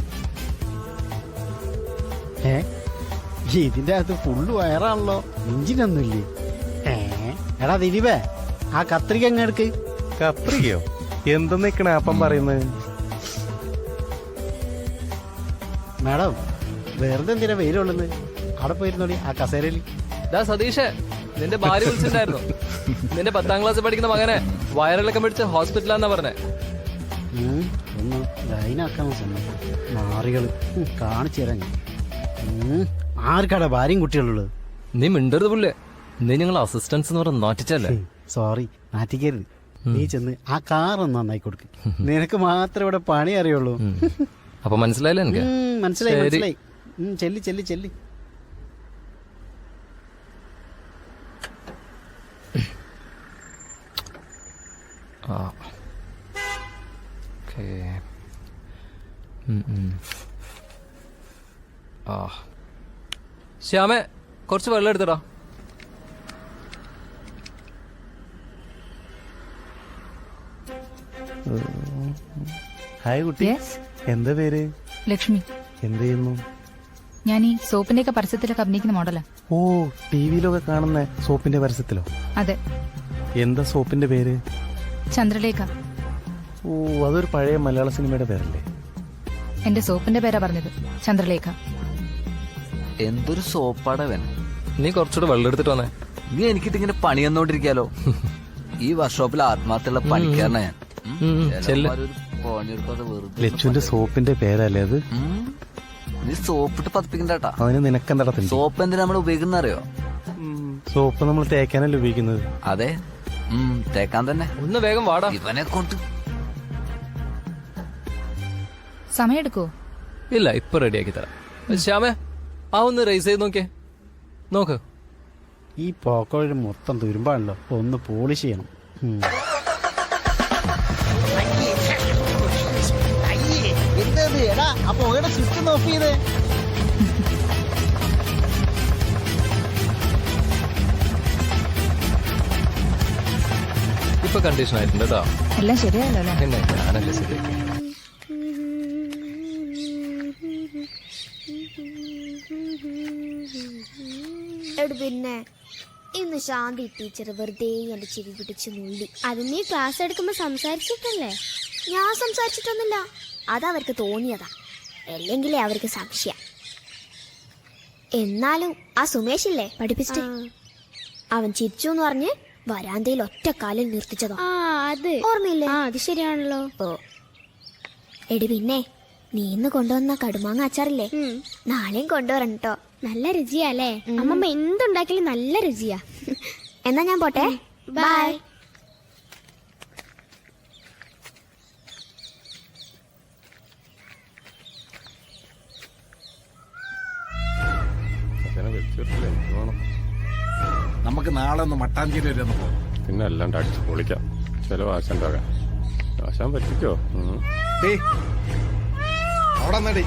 ഇതിന്റെ അകത്ത് ഫുള്ള് വയറാണല്ലോ, എഞ്ചിനൊന്നുമില്ലേ? എടാ ദിലീപേ, ആ കത്രിക അങ്ങ് എടുക്ക്. കത്രികയോ? എന്തെന്നേക്കണ അപ്പം പറയുന്നത്? മാഡം, വെറുതെ എന്തിനാ വെയിലുള്ളത്? അവിടെ പോയിരുന്നോളി ആ കസേരയിൽ. സതീഷേ, നിന്റെ ഭാര്യ വിളിച്ചിട്ടുണ്ടായിരുന്നു. നിന്റെ 10ാം ക്ലാസ്സിൽ പഠിക്കുന്ന മകനെ വയറിളക്കം പിടിച്ച് ഹോസ്പിറ്റലാന്നാ പറഞ്ഞേ. ഒന്ന് ലൈനാക്കാൻ സമയം നാറികള് കാണിച്ചു തരാൻ. ആർക്കാടാ ഭാര്യയും കുട്ടികളുള്ളത്? നീ മിണ്ടരുത് പുല്ലേ, നീ ഞങ്ങൾ അസിസ്റ്റൻസ് എന്ന് പറഞ്ഞ നാറ്റിച്ചല്ലേ. സോറി, നാറ്റിക്കരുത്. നീ ചെന്ന് ആ കാർ ഒന്ന് നന്നായി കൊടുക്ക്. നിനക്ക് മാത്രമേ ഇവിടെ പണി അറിയുള്ളൂ. അപ്പൊ മനസ്സിലായില്ല എനിക്ക്? മനസ്സിലായി മനസ്സിലായി. ചെല്ലി ചെല്ലി ചെല്ലി. ശ്യാമേ, കുറച്ച് വെള്ളം എടുത്തടാ. ഹായ് കുട്ടി, എന്താ പേര്? ലക്ഷ്മി. എന്ത് ചെയ്യുന്നു? ഞാൻ ഈ സോപ്പിന്റെ ഒക്കെ പരസ്യത്തിലൊക്കെ അഭിനയിക്കുന്ന മോഡലാ. ഓ, ടിവിയിലൊക്കെ കാണുന്ന സോപ്പിന്റെ പരസ്യത്തിലോ? അതെ. എന്താ സോപ്പിന്റെ പേര്? ചന്ദ്രലേഖ. ഓ, അതൊരു പഴയ മലയാള സിനിമയുടെ പേരല്ലേ? എന്റെ സോപ്പിന്റെ പേരാ പറഞ്ഞത്, ചന്ദ്രലേഖ. എന്തൊരു സോപ്പാടവൻ. നീ കുറച്ചുകൂടെ വെള്ളം എടുത്തിട്ട് വന്നേ. നീ എനിക്കിട്ടിങ്ങനെ പണി തന്നോണ്ടിരിക്കാലോ. ഈ വർക്ക്ഷോപ്പിൽ ആത്മാർത്ഥമുള്ള പണിക്കാരനാ ഞാൻ. ലച്ചുവിന്റെ സോപ്പിന്റെ പേരല്ലേ അത്? നീ സോപ്പിട്ട് പതിപ്പിക്കണ്ടാ. അതിന് നിനക്കെന്താ? സോപ്പ് എന്തിനാ നമ്മൾ ഉപയോഗിക്കുന്ന അറിയോ? സോപ്പ് നമ്മൾ തേക്കാനല്ലേ ഉപയോഗിക്കുന്നത്? അതെ, തേക്കാൻ തന്നെ. ഒന്ന് വേഗം വാടാ. ഇവനെ കൊണ്ട് സമയം എടുക്കുവോ? ഇല്ല, ഇപ്പൊ റെഡിയാക്കി തരാം. ശ്യാമേ, ആ ഒന്ന് റൈസ് ചെയ്ത് നോക്കിയേ. നോക്ക്. ഈ പോക്കോഴി മൊത്തം തുരുമ്പാണല്ലോ, ഒന്ന് പോളിഷ് ചെയ്യണം. അപ്പൊ സ്വിച്ച് ഓഫ് ചെയ്തേ. ഇപ്പൊ കണ്ടീഷൻ ആയിട്ടുണ്ട് കേട്ടോ. എല്ലാം ശരിയല്ലോ അല്ലേ? പിന്നെ ഞാനല്ലേ ശരിയാക്കി. പിന്നെ ഇന്ന് ശാന്തി ടീച്ചർ വെറുതെ എന്റെ ചെവി പിടിച്ച് നുള്ളി. അത് നീ ക്ലാസ് എടുക്കുമ്പോ സംസാരിച്ചിട്ടല്ലേ? ഞാൻ സംസാരിച്ചിട്ടൊന്നുമില്ല, അതവർക്ക് തോന്നിയതാ, അല്ലെങ്കിലേ അവർക്ക് സംശയം. എന്നാലും ആ സുമേഷില്ലേ പഠിപ്പിച്ചിട്ട്, അവൻ ചിരിച്ചു എന്ന് പറഞ്ഞ് വരാന്തയിൽ ഒറ്റക്കാലിൽ നിർത്തിച്ചതോ. അത് ഓർമ്മയില്ലേ? അത് ശരിയാണല്ലോ. ഓ എടി, പിന്നെ നീ ഇന്ന് കൊണ്ടുവന്ന കടുമാങ്ങ അച്ചാറില്ലേ, നാളെയും കൊണ്ടുവരണം കേട്ടോ. നല്ല രുചിയാല്ലേ? അമ്മമ്മ എന്തുണ്ടാക്കിയാലും നല്ല രുചിയാ. എന്നാ ഞാൻ പോട്ടെ, ബൈ. നമുക്ക് നാളെ ഒന്ന് മട്ടാഞ്ചേരി വരെ ഒന്ന് പോകും. പിന്നെ അല്ലാണ്ട് അടിച്ച് പൊളിക്കാം. ചിലവ് ആശാൻ ആശാൻ പറ്റിക്കോ? അവിടെ നടി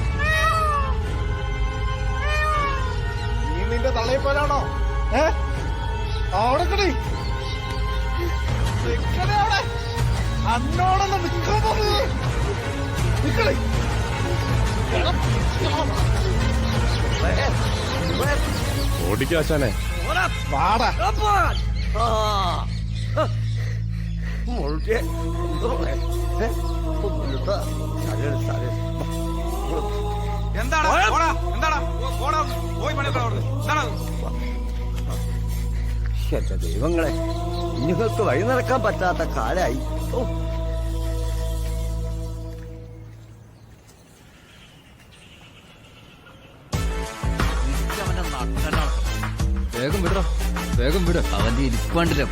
നീ നിന്റെ തള്ളയെ പോലാണോ? അവിടെ കടി അവിടെ അന്നോടൊന്ന് നിൽക്കണേ. ഓടിക്കാശാനെ വാടാ. എന്റെ ദൈവങ്ങളെ, നിങ്ങൾക്ക് വഴി നടക്കാൻ പറ്റാത്ത കാലായി. വേഗം വിടറോ, വേഗം വിട. അവന്റെ ഇരിപ്പാണ്ടില്ല.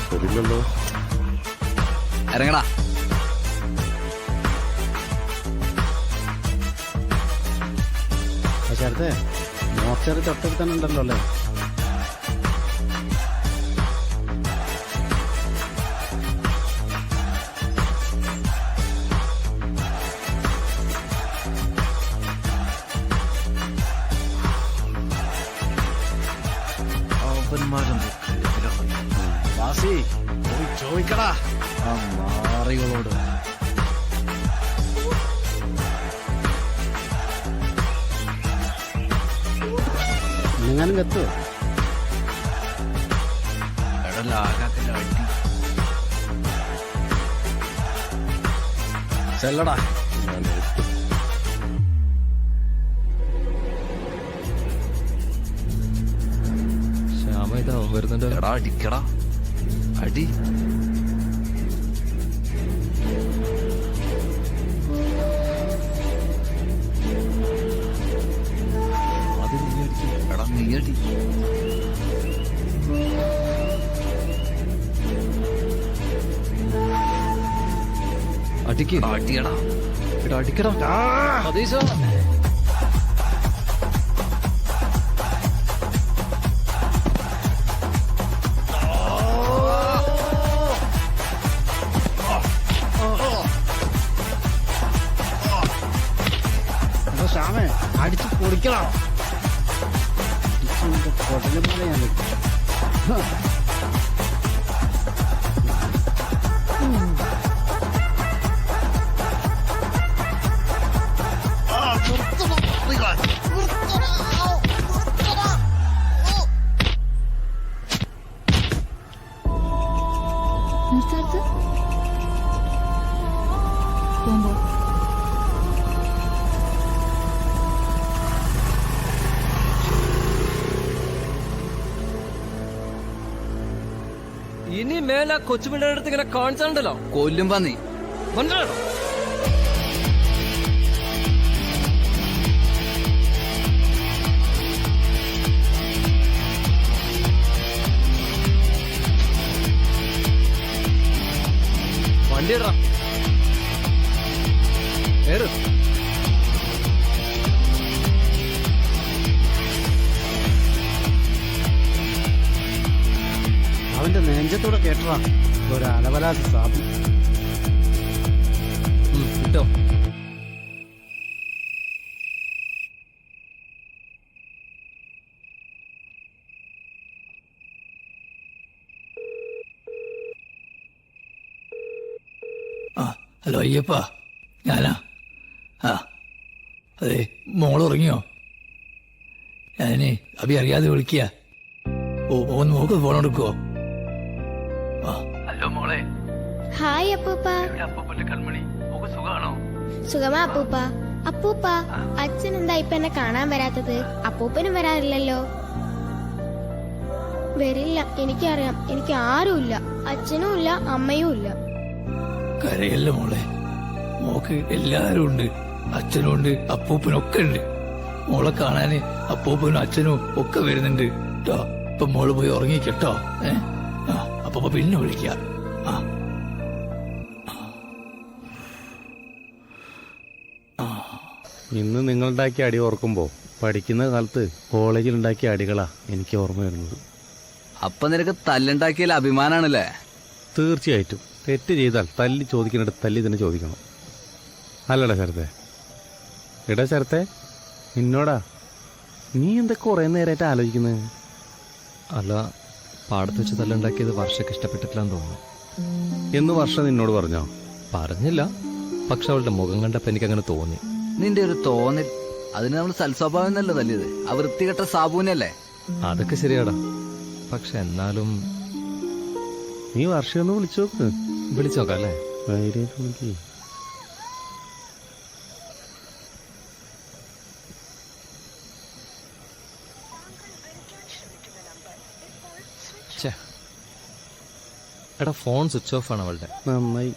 ശരിയല്ലോ. ഇറങ്ങടാ. പക്ഷേ മോർച്ചറി തൊട്ടടുത്ത് തന്നെ ഉണ്ടല്ലോ അല്ലേ? വാസി പോയി ചോദിക്കടാ ആ മാറികളോട്. നിങ്ങാനും കത്തുവോ? ചെല്ലടാ. ശ്യാമ ഇതാവും വരുന്നുണ്ട്. എടാ അടിക്കടാ, അടി. അത് നീ അടിക്കും. എടാ നീ അടി. അടിക്ക്. അടിയടാ. എടാ അടിക്കടാ. അതീശോ. ശ്യാമേ അടിച്ച് പൊളിക്കണം. കൊടലും പോലെ ഞാൻ നിർത്തടുത്ത് പോകുമ്പോ ഇനി മേല കൊച്ചുപിള്ളേരുടെ അടുത്ത് ഇങ്ങനെ കാണിച്ചാണ്ടല്ലോ കൊല്ലും പന്നി. മനസ്സിലാണോ? വണ്ടി ഇടറാ. ഏറ്. അവന്റെ നെഞ്ചത്തൂടെ കേട്ടറാ ഒരു അലവലാതി സാധു. കിട്ടോ? ഹലോ അയ്യപ്പ, ഞാനാ. ആ അതെ, മോളുറങ്ങിയോ? ഞാനേ അഭി അറിയാതെ വിളിക്കുക. ഒന്ന് നോക്ക്, ഫോൺ എടുക്കുവോ? ഹലോ മോളെ. ഹായ് അപ്പൂപ്പ. അപ്പൂപ്പന്റെ കൺമണി, സുഖാണോ? സുഖമാ അപ്പൂപ്പ. അപ്പൂപ്പ, അച്ഛൻ എന്താ ഇപ്പൊ എന്നെ കാണാൻ വരാത്തത്? അപ്പൂപ്പനും വരാറില്ലല്ലോ. വരില്ല, എനിക്കറിയാം. എനിക്ക് ആരുമില്ല, അച്ഛനും ഇല്ല, അമ്മയും ഇല്ല. കരയല്ല മോളെ, മോക്ക് എല്ലാരും ഉണ്ട്. അച്ഛനും ഉണ്ട്, അപ്പൂപ്പനും ഒക്കെ ഉണ്ട്. മോളെ കാണാന് അപ്പൂപ്പനും അച്ഛനും ഒക്കെ വരുന്നുണ്ട് കേട്ടോ. ഇപ്പൊ മോള് പോയി ഉറങ്ങിക്കട്ടോ. അപ്പൊ പിന്നെ വിളിക്കാം. ഇന്ന് നിങ്ങളുണ്ടാക്കിയ അടി ഓർക്കുമ്പോൾ പഠിക്കുന്ന കാലത്ത് കോളേജിൽ ഉണ്ടാക്കിയ അടികളാ എനിക്ക് ഓർമ്മ വരുന്നത്. അപ്പൊ നിനക്ക് തല്ലുണ്ടാക്കിയാൽ അഭിമാനാണല്ലേ? തീർച്ചയായിട്ടും. തെറ്റ് ചെയ്താൽ തല്ലി ചോദിക്കുന്നിടത്ത് തല്ലി തന്നെ ചോദിക്കണം. അല്ലടാ ശരത്തെ? എടാ ശരത്തെ, നിന്നോടാ. നീ എന്തൊക്കെ കുറേ നേരമായിട്ട് ആലോചിക്കുന്നത്? അല്ല, പാടത്ത് വെച്ച് തല്ലുണ്ടാക്കിയത് വർഷക്ക് ഇഷ്ടപ്പെട്ടിട്ടില്ലാന്ന് തോന്നുന്നു. എന്ന് വർഷം നിന്നോട് പറഞ്ഞോ? പറഞ്ഞില്ല, പക്ഷെ അവളുടെ മുഖം കണ്ടപ്പോ എനിക്കങ്ങനെ തോന്നി. നിന്റെ ഒരു തോന്നൽ. അതിന് നമ്മൾ സൽസ്വഭാവം എന്നല്ല തല്ലിയത്, ആ വൃത്തികെട്ട സാബുവിനല്ലേ? അതൊക്കെ ശരിയാടാ, പക്ഷെ എന്നാലും നീ വർഷം ഒന്ന് വിളിച്ചു നോക്ക്. വിളിച്ചു നോക്കാം അല്ലേ? ധൈര്യമായിട്ട് വിളിക്കേ. എടാ, ഫോൺ സ്വിച്ച് ഓഫ് ആണ് അവളുടെ. നന്നായി.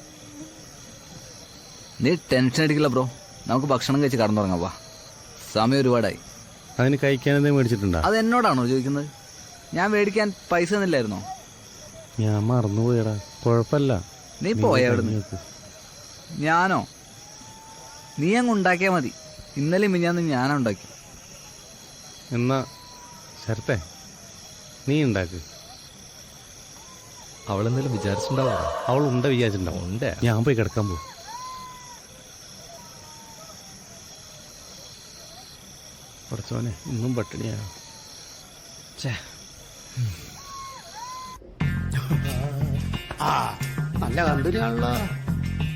നീ ടെൻഷൻ അടിക്കില്ല ബ്രോ, നമുക്ക് ഭക്ഷണം കഴിച്ച് കടന്നുറങ്ങാം. വാ, സമയം ഒരുപാടായി. അതിന് കഴിക്കാൻ എന്തെങ്കിലും മേടിച്ചിട്ടുണ്ടോ? അത് എന്നോടാണോ ചോദിക്കുന്നത്? ഞാൻ മേടിക്കാൻ പൈസ തന്നില്ലായിരുന്നോ? ഞാൻ മറന്നുപോയടാ. കുഴപ്പമില്ല, നീ പോയ അവിടുന്ന്. ഞാനോ? നീ അങ്ങ് ഉണ്ടാക്കിയാ മതി. ഇന്നലെ മിഞ്ഞാന്ന് ഞാനാ ഉണ്ടാക്കി. എന്നാ ശരത്തെ, നീ ഉണ്ടാക്ക്. അവളെന്തെങ്കിലും വിചാരിച്ചിട്ടുണ്ടാവോ? അവൾ ഉണ്ട വിചാരിച്ചിട്ടുണ്ടാവും. ഉണ്ട്. ഞാൻ പോയി കിടക്കാൻ പോകും. പഠിച്ചോനെ, ഇന്നും പട്ടിണിയാ. നല്ല കമ്പനിയാണല്ലോ.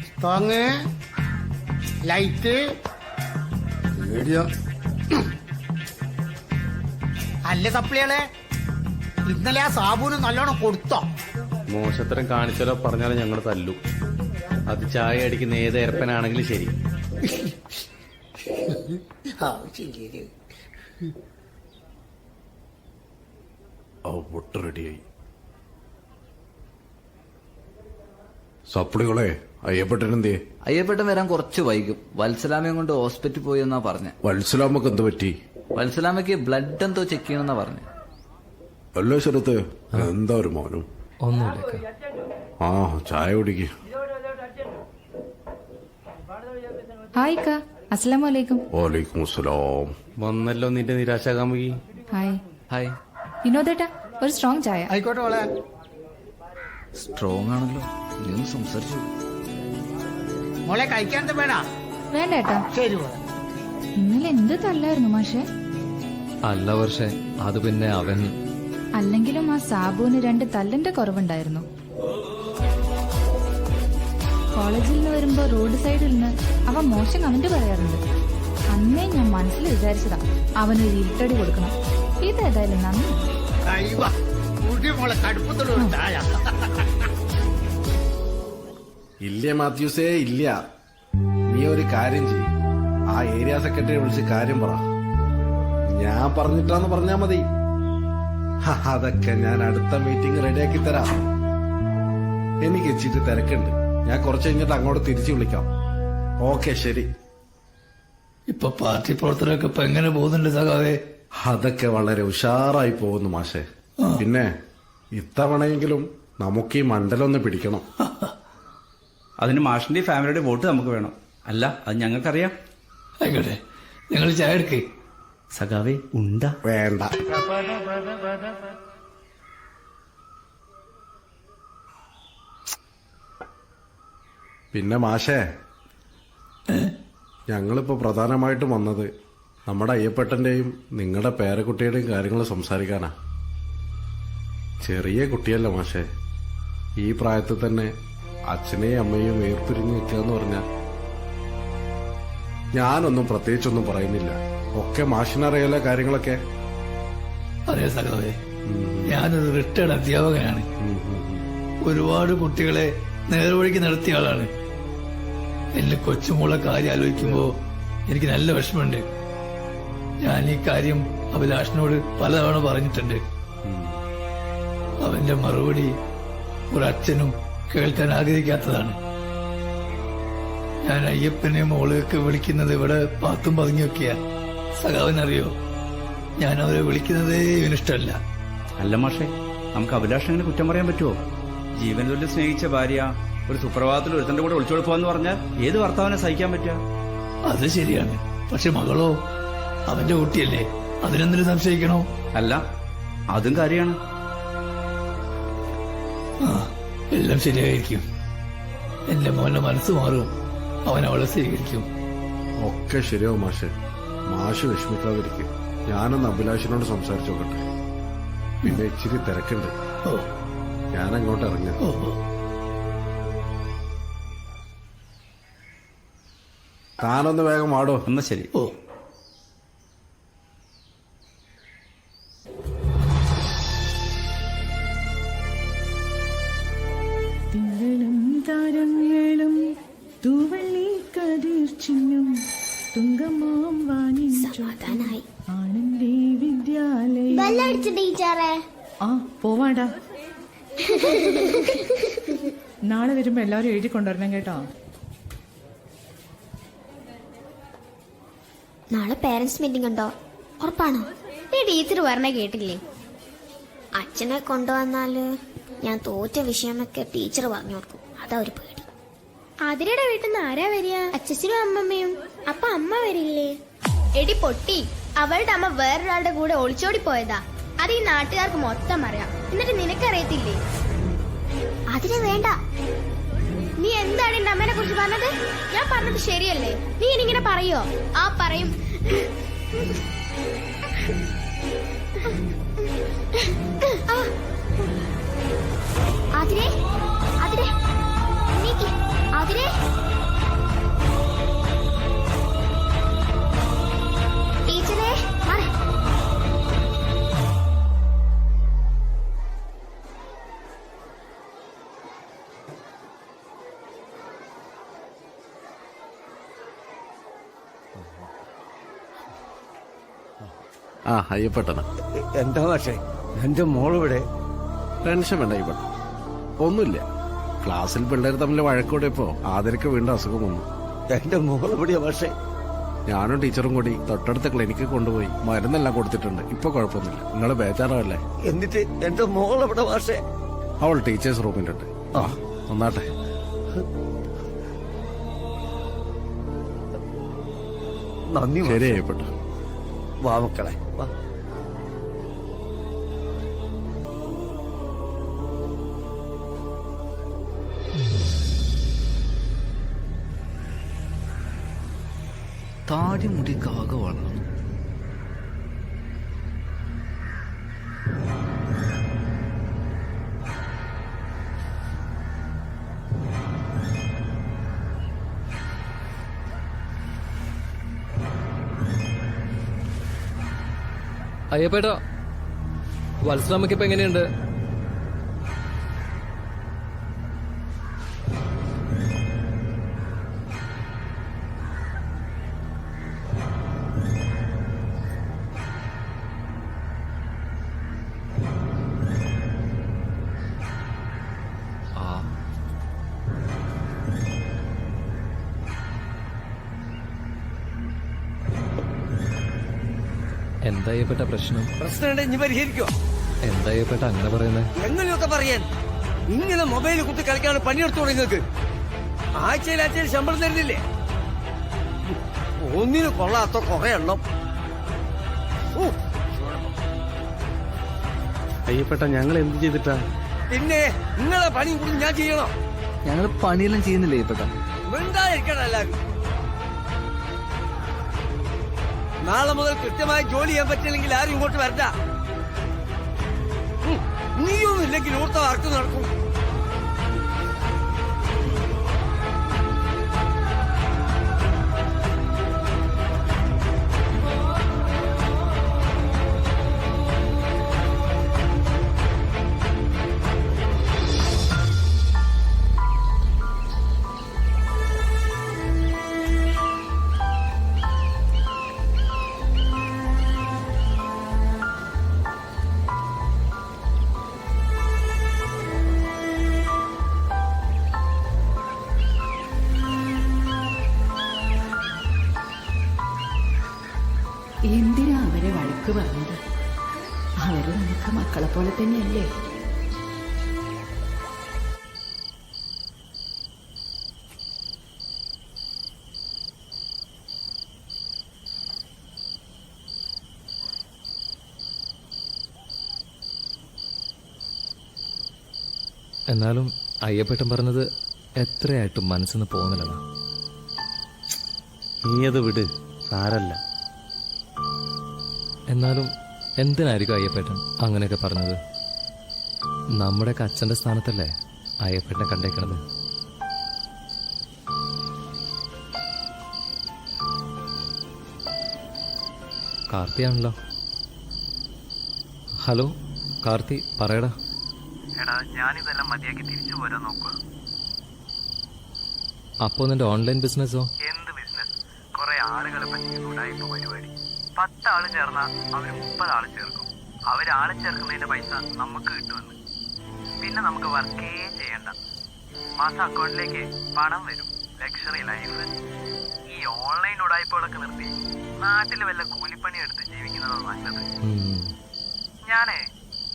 സ്ട്രോങ് ലൈറ്റ് അല്ല സപ്ലികളെ. ഇന്നലെ ആ സാബുന് നല്ലോണം കൊടുത്തോ? മോശത്തരം കാണിച്ചാലോ പറഞ്ഞാലോ ഞങ്ങൾ തല്ലു. അത് ചായ അടിക്കുന്ന ഏത് എരപ്പനാണെങ്കിലും ശരി. പൊട്ട് റെഡിയായി. സപ്ലികളെ, അയ്യപ്പെട്ടനെന്തേ? അയ്യപ്പെട്ടൻ വരാൻ കുറച്ച് വൈകും. വത്സലാമയും കൊണ്ട് ഹോസ്പിറ്റലിൽ പോയി എന്നാ പറഞ്ഞ. വത്സലാമക്ക് എന്ത് പറ്റി? വത്സലാമയ്ക്ക് ബ്ലഡ് എന്തോ ചെക്ക് ചെയ്യണമെന്നാ പറഞ്ഞ. അല്ലോ ശരത്ത്, എന്താ ഒരു മോനും? ഒന്നുമില്ല. ആ, ചായ കുടിക്ക്. ഹായ് കാ, അസ്സലാമു അലൈക്കും. വലൈക്കും അസ്സലാം. വന്നല്ലോ നിന്റെ നിരാശാകാമുകി. ഹായ്. ഹായ് വിനോദേട്ടാ, ഒരു സ്ട്രോങ് ചായ. ആയിക്കോട്ടെ മോളെ. സ്ട്രോങ് ആണല്ലോ, നീ ഒന്ന് സംസാരിച്ചു. മോളെ കഴിക്കാൻ വേണ? വേണ്ട ഏട്ടാ. ശരി മോളെ. ഇന്നലെ എന്ത് തല്ലായിരുന്നു മാഷെ? അല്ല വർഷേ, അത് പിന്നെ അവൻ. അല്ലെങ്കിലും ആ സാബുവിന് 2 തല്ലിന്റെ കുറവുണ്ടായിരുന്നു. കോളേജിൽ നിന്ന് വരുമ്പോ റോഡ് സൈഡിൽ നിന്ന് അവൻ മോശം കമന്റ് പറയാറുണ്ട്. അന്നേ ഞാൻ മനസ്സിൽ വിചാരിച്ചതാ അവനൊരു ഇരുട്ടടി കൊടുക്കണം. ഇതേതായാലും നന്ദി. ഇല്ല മാത്യൂസേ, ഇല്ല. നീ ഒരു കാര്യം ചെയ്യും, ആ ഏരിയ സെക്രട്ടറിയെ വിളിച്ച് കാര്യം പറ. ഞാൻ പറഞ്ഞിട്ടാന്ന് പറഞ്ഞാ മതി. അതൊക്കെ ഞാൻ അടുത്ത മീറ്റിംഗ് റെഡിയാക്കി തരാം. എനിക്ക് ഇച്ചിട്ട് തിരക്കുണ്ട്, ഞാൻ കുറച്ച് കഴിഞ്ഞിട്ട് അങ്ങോട്ട് തിരിച്ചു വിളിക്കാം. ഓക്കെ, ശരി. ഇപ്പൊ പാർട്ടി പ്രവർത്തനമൊക്കെ ഇപ്പൊ എങ്ങനെ പോകുന്നുണ്ട് സഖാവേ? അതൊക്കെ വളരെ ഉഷാറായി പോകുന്നു മാഷെ. പിന്നെ ഇത്തവണയെങ്കിലും നമുക്ക് ഈ മണ്ഡലം ഒന്ന് പിടിക്കണം. അതിന് മാഷിന്റെ ഫാമിലിയുടെ വോട്ട് നമുക്ക് വേണം. അല്ല, അത് ഞങ്ങൾക്കറിയാം. ആയിക്കോട്ടെ, നിങ്ങൾ ചായ എടുക്കേ. സഖാവേ, ഉണ്ട വേണ്ട. പിന്നെ മാഷേ, ഞങ്ങളിപ്പോ പ്രധാനമായിട്ടും വന്നത് നമ്മുടെ അയ്യപ്പേട്ടന്റെയും നിങ്ങളുടെ പേരക്കുട്ടിയുടെയും കാര്യങ്ങൾ സംസാരിക്കാനാ. ചെറിയ കുട്ടിയല്ല മാഷേ, ഈ പ്രായത്തിൽ തന്നെ അച്ഛനെയും അമ്മയും വേർപിരിഞ്ഞ് നിൽക്കുക എന്ന് പറഞ്ഞ ഞാനൊന്നും പ്രത്യേകിച്ചൊന്നും പറയുന്നില്ല. ഒക്കെ മാഷിനറിയാലോ കാര്യങ്ങളൊക്കെ. അറിയാം സഖാവേ, ഞാനൊരു റിട്ടയർഡ് അധ്യാപകനാണ്. ഒരുപാട് കുട്ടികളെ നേർവഴിക്ക് നടത്തിയ ആളാണ്. എന്റെ കൊച്ചുമോളെ കാര്യം ആലോചിക്കുമ്പോ എനിക്ക് നല്ല വിഷമമുണ്ട്. ഞാൻ ഈ കാര്യം അഭിലാഷിനോട് പലതവണ പറഞ്ഞിട്ടുണ്ട്. അവന്റെ മറുപടി ഒരച്ഛനും കേൾക്കാൻ ആഗ്രഹിക്കാത്തതാണ്. ഞാൻ അയ്യപ്പനെ മോളെയൊക്കെ വിളിക്കുന്നത് ഇവിടെ പാത്തും പതുങ്ങിയൊക്കെയാ. സഖാവിനറിയോ, ഞാൻ അവരെ വിളിക്കുന്നതേ ഇവനിഷ്ടമല്ല. അല്ല മാഷേ, നമുക്ക് അഭിലാഷങ്ങനെ കുറ്റം പറയാൻ പറ്റുമോ? ജീവൻ തുല്യം സ്നേഹിച്ച ഭാര്യ ഒരു സുപ്രഭാതത്തിൽ ഒരുത്തന്റെ കൂടെ ഒളിച്ചോടി പോകാന്ന് പറഞ്ഞാൽ ഏത് ഭർത്താവിനെ സഹിക്കാൻ പറ്റുക? അത് ശരിയാണ്. പക്ഷെ മകളോ അവന്റെ കുട്ടിയല്ലേ, അതിനെന്തിനു സംശയിക്കണോ? അല്ല, അതും കാര്യമാണ്. എല്ലാം ശരിയായിരിക്കും. എന്റെ മോന്റെ മനസ്സ് മാറും, അവൻ അവളെ സ്വീകരിക്കും. ഒക്കെ ശരിയാവും മാഷെ. മാഷ് വിഷമിക്കാതിരിക്കും. ഞാനൊന്ന് അഭിലാഷിനോട് സംസാരിച്ചു നോക്കട്ടെ. പിന്നെ ഇച്ചിരി തിരക്കുണ്ട്, ഞാനങ്ങോട്ട് ഇറങ്ങാം. താനൊന്ന് വേഗം ആടോ. എന്നാ ശരി. തിങ്കളും താരങ്ങളും തൂവള്ളി കതിർച്ചിന്നും തുങ്കമാം വാണി ആനന്ദി വിദ്യാലയം. ആ പോവാടാ. നാളെ വരുമ്പോ എല്ലാവരും എഴുതി കൊണ്ടുവരണം കേട്ടോ. നാളെ പേരന്റ്സ് മീറ്റിംഗ് ഉണ്ടോ? ഉറപ്പാണോ? നീ ടീച്ചർ പറഞ്ഞ കേട്ടില്ലേ? അച്ഛനെ കൊണ്ടുവന്നാല് ഞാൻ തോറ്റ വിഷയമൊക്കെ ടീച്ചർ പറഞ്ഞു കൊടുക്കും. അതാ ഒരു പേടി. അതിരയുടെ വീട്ടിൽ നിന്ന് ആരാ വരിക? അച്ഛനും അമ്മമ്മയും. അപ്പൊ അമ്മ വരില്ലേ? എടി പൊട്ടി, അവളുടെ അമ്മ വേറൊരാളുടെ കൂടെ ഒളിച്ചോടി പോയതാ. അത് ഈ നാട്ടുകാർക്ക് മൊത്തം അറിയാം. എന്നിട്ട് നിനക്കറിയത്തില്ലേ? അതിനെ വേണ്ട. നീ എന്താണ് എന്റെ അമ്മേനെ കുറിച്ച് പറഞ്ഞത്? ഞാൻ പറഞ്ഞത് ശരിയല്ലേ? നീ ഇനിങ്ങനെ പറയോ? ആ പറയും. അതിരെ അതിരെ അതിരെ ടീച്ചറെ മാറി. ആ അയ്യപ്പെട്ടന. എന്താ പക്ഷേ എന്റെ മോളിവിടെ? ടെൻഷൻ വേണ്ട അയ്യപ്പെട്ട, ഒന്നുമില്ല. ക്ലാസ്സിൽ പിള്ളേർ തമ്മിൽ വഴക്കൂടിയപ്പോ ആദരക്ക് വീണ്ടും അസുഖം വന്നു. എന്റെ മോളിവിടെയാ പക്ഷേ. ഞാനും ടീച്ചറും കൂടി തൊട്ടടുത്ത ക്ലിനിക്കിൽ കൊണ്ടുപോയി മരുന്നെല്ലാം കൊടുത്തിട്ടുണ്ട്. ഇപ്പൊ കുഴപ്പമൊന്നുമില്ല. നിങ്ങൾ ബേജാറാവല്ലേ. എന്നിട്ട് എന്റെ മോളെവിടെ പക്ഷേ? അവൾ ടീച്ചേഴ്സ് റൂമിലുണ്ട്. ആ ഒന്നാട്ടെ. നന്ദി. ശരി അയ്യപ്പെട്ടു. വാ മക്കളെ വാ. താടി മുടിക്കാകെ വളർന്നു. അയ്യപ്പേട്ടാ, വത്സരാമയ്ക്ക് ഇപ്പൊ എങ്ങനെയുണ്ട്? എന്താ അയ്യപ്പെട്ട പ്രശ്നം? പ്രശ്നം ഇനി പരിഹരിക്കോ? എന്താ അയ്യപ്പെട്ട അങ്ങനെ പറയുന്നത്? എങ്ങനെയൊക്കെ പറയാൻ? ഇങ്ങനെ മൊബൈൽ കുത്തി കളിക്കാണ് പണിയെടുത്തു തുടങ്ങിയത്. ആഴ്ചയിൽ ശമ്പളം തരുന്നില്ലേ? ഒന്നിന് കൊള്ളാത്ത കുറെ എണ്ണം. അയ്യപ്പെട്ട ഞങ്ങൾ എന്ത് ചെയ്തിട്ടാ? പിന്നെ നിങ്ങളെ പണിയും കൂടി ഞാൻ ചെയ്യണം. ഞങ്ങൾ പണിയെല്ലാം ചെയ്യുന്നില്ലേ അയ്യപ്പെട്ട? മിണ്ടാതിരിക്കണം എല്ലാവരും. നാളെ മുതൽ കൃത്യമായി ജോലി ചെയ്യാൻ പറ്റില്ലെങ്കിൽ ആരും ഇങ്ങോട്ട് വരണ്ട. നീയൊന്നും ഇല്ലെങ്കിൽ ഊർത്ത വർക്ക് നടക്കും. അവര് നമുക്ക് മക്കളെ പോലെ തന്നെയല്ലേ? എന്നാലും അയ്യപ്പേട്ടൻ പറഞ്ഞത് എത്രയായിട്ടും മനസ്സിന്ന് പോകുന്നില്ലടാ. നീയത് വിട്, സാരല്ല. എന്നാലും എന്തിനായിരിക്കും അയ്യപ്പേട്ടൻ അങ്ങനെയൊക്കെ പറഞ്ഞത്? നമ്മുടെയൊക്കെ അച്ഛന്റെ സ്ഥാനത്തല്ലേ അയ്യപ്പേട്ടനെ കണ്ടേക്കണത്. കാർത്തിയാണല്ലോ. ഹലോ കാർത്തി, പറയടാ. എടാ, ഞാനിതെല്ലാം മതിയാക്കി തിരിച്ചു പോരാൻ നോക്കുക. അപ്പോ നിന്റെ ഓൺലൈൻ ബിസിനസ്സോ? എന്ത് ബിസിനസ്? കുറെ ആളുകളെ പറ്റിയുണ്ടായിപ്പോ പരിപാടി. 10 ആള് ചേർന്നാ അവര് 30 ആള് ചേർക്കും. അവരാളെ ചേർക്കുന്നതിന്റെ പൈസ നമുക്ക് കിട്ടുമെന്ന്. പിന്നെ നമുക്ക് വർക്കേ ചെയ്യണ്ട. മാസം അക്കൗണ്ടിലേക്ക് പണം വരും. Luxury life. ഈ ഓൺലൈൻ ഉടായ്പകളൊക്കെ നിർത്തി നാട്ടിൽ വല്ല കൂലിപ്പണി എടുത്ത് ജീവിക്കുന്നതാണ് നല്ലത്. ഞാനേ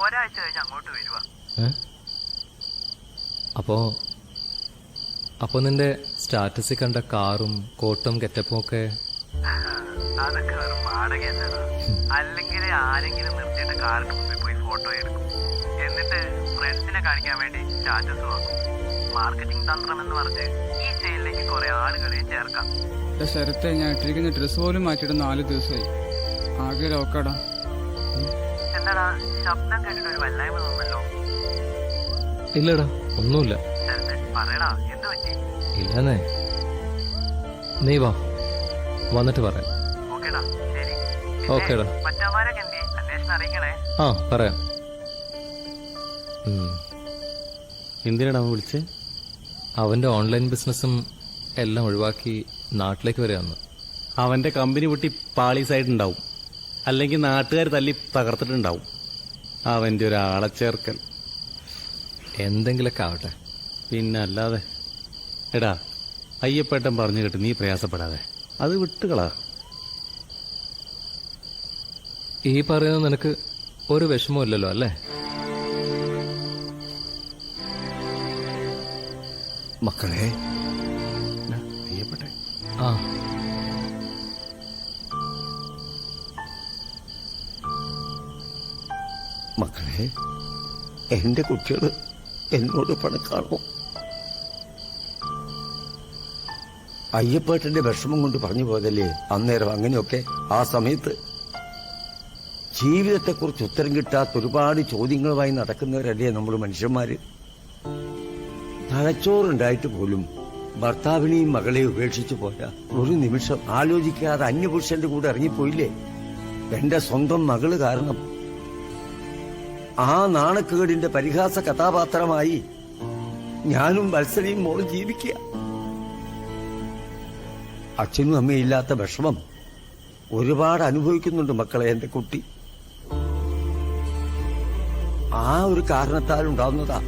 ഒരാഴ്ച കഴിഞ്ഞ് അങ്ങോട്ട് വരുക. അപ്പോ നിന്റെ സ്റ്റാറ്റസിൽ കണ്ട കാറും കോട്ടും ഗെറ്റപ്പും ഒക്കെ അതൊക്കെ വെറും വാടകയല്ലടാ. അല്ലെങ്കിൽ ആരെങ്കിലും നിർത്തിയിട്ട് കാറിന് മുമ്പിൽ പോയി ഫോട്ടോ എടുക്കും. എന്നിട്ട് ഫ്രണ്ട്സിനെ കാണിക്കാൻ വേണ്ടി സ്റ്റാറ്റസ് വാങ്ങും. മാർക്കറ്റിംഗ് തന്ത്രം എന്ന് പറഞ്ഞ് ഈ സെയിലിലേക്ക് കുറെ ആളുകളെ ചേർക്കാം. ശരത്തെ, ഞാൻ ഇട്ടിരിക്കുന്ന ഡ്രസ് പോലും മാറ്റിയിട്ട് 4 ദിവസമായി. ആകെ ലോക്കടാ. എന്താടാ ശബ്ദം കേട്ടിട്ട് ഒരു വല്ലായ്മ തോന്നല്ലോ? ഇല്ലടാ, ഒന്നുമില്ല. ശരത്തെ, പറയടാ, എന്ത് പറ്റി? ഇല്ലെന്നേ, നീ വാ, വന്നിട്ട് പറയാം. ഓക്കേടാ, ശരി. ഓക്കേടാ. മറ്റന്മാരൊക്കെ എന്തി? അന്വേഷണം അറിയിക്കണേ. ആ, പറയാം. എന്തിനാണ് അവൻ വിളിച്ചേ? അവന്റെ ഓൺലൈൻ ബിസിനസ്സും എല്ലാം ഒഴിവാക്കി നാട്ടിലേക്ക് വരികയെന്ന്. അവന്റെ കമ്പനി പൊട്ടി പാളീസായിട്ടുണ്ടാവും, അല്ലെങ്കിൽ നാട്ടുകാർ തല്ലി തകർത്തിട്ടുണ്ടാവും. അവന്റെ ഒരാളെ ചേർക്കൽ എന്തെങ്കിലൊക്കെ ആവട്ടെ. പിന്നെ അല്ലാതെ. എടാ, അയ്യപ്പേട്ടൻ പറഞ്ഞു കേട്ട് നീ പ്രയാസപ്പെടാതെ അത് വിട്ടുകളാ. ഈ പറയുന്നത് നിനക്ക് ഒരു വിഷമവും ഇല്ലല്ലോ അല്ലേ? മക്കളെ, അയ്യപ്പേട്ടെ. ആ, മക്കളെ, എന്റെ കുട്ടികൾ എന്നോട് പണക്കാണോ? അയ്യപ്പേട്ടന്റെ വിഷമം കൊണ്ട് പറഞ്ഞു പോയതല്ലേ അന്നേരം അങ്ങനെയൊക്കെ. ആ സമയത്ത് ജീവിതത്തെക്കുറിച്ച് ഉത്തരം കിട്ടാത്ത ഒരുപാട് ചോദ്യങ്ങളുമായി നടക്കുന്നവരല്ലേ നമ്മൾ മനുഷ്യന്മാര്. തലച്ചോറുണ്ടായിട്ട് പോലും ഭർത്താവിനെയും മകളെയും ഉപേക്ഷിച്ചു പോയ ഒരു നിമിഷം ആലോചിക്കാതെ അന്യപുരുഷന്റെ കൂടെ ഇറങ്ങിപ്പോയില്ലേ എന്റെ സ്വന്തം മകള് കാരണം. ആ നാണക്കേടിന്റെ പരിഹാസ കഥാപാത്രമായി ഞാനും വത്സലയും മോളും ജീവിക്കുക. അച്ഛനും അമ്മയില്ലാത്ത വിഷമം ഒരുപാട് അനുഭവിക്കുന്നുണ്ട് മക്കളെ എന്റെ കുട്ടി. ആ ഒരു കാരണത്താൽ ഉണ്ടാവുന്നതാ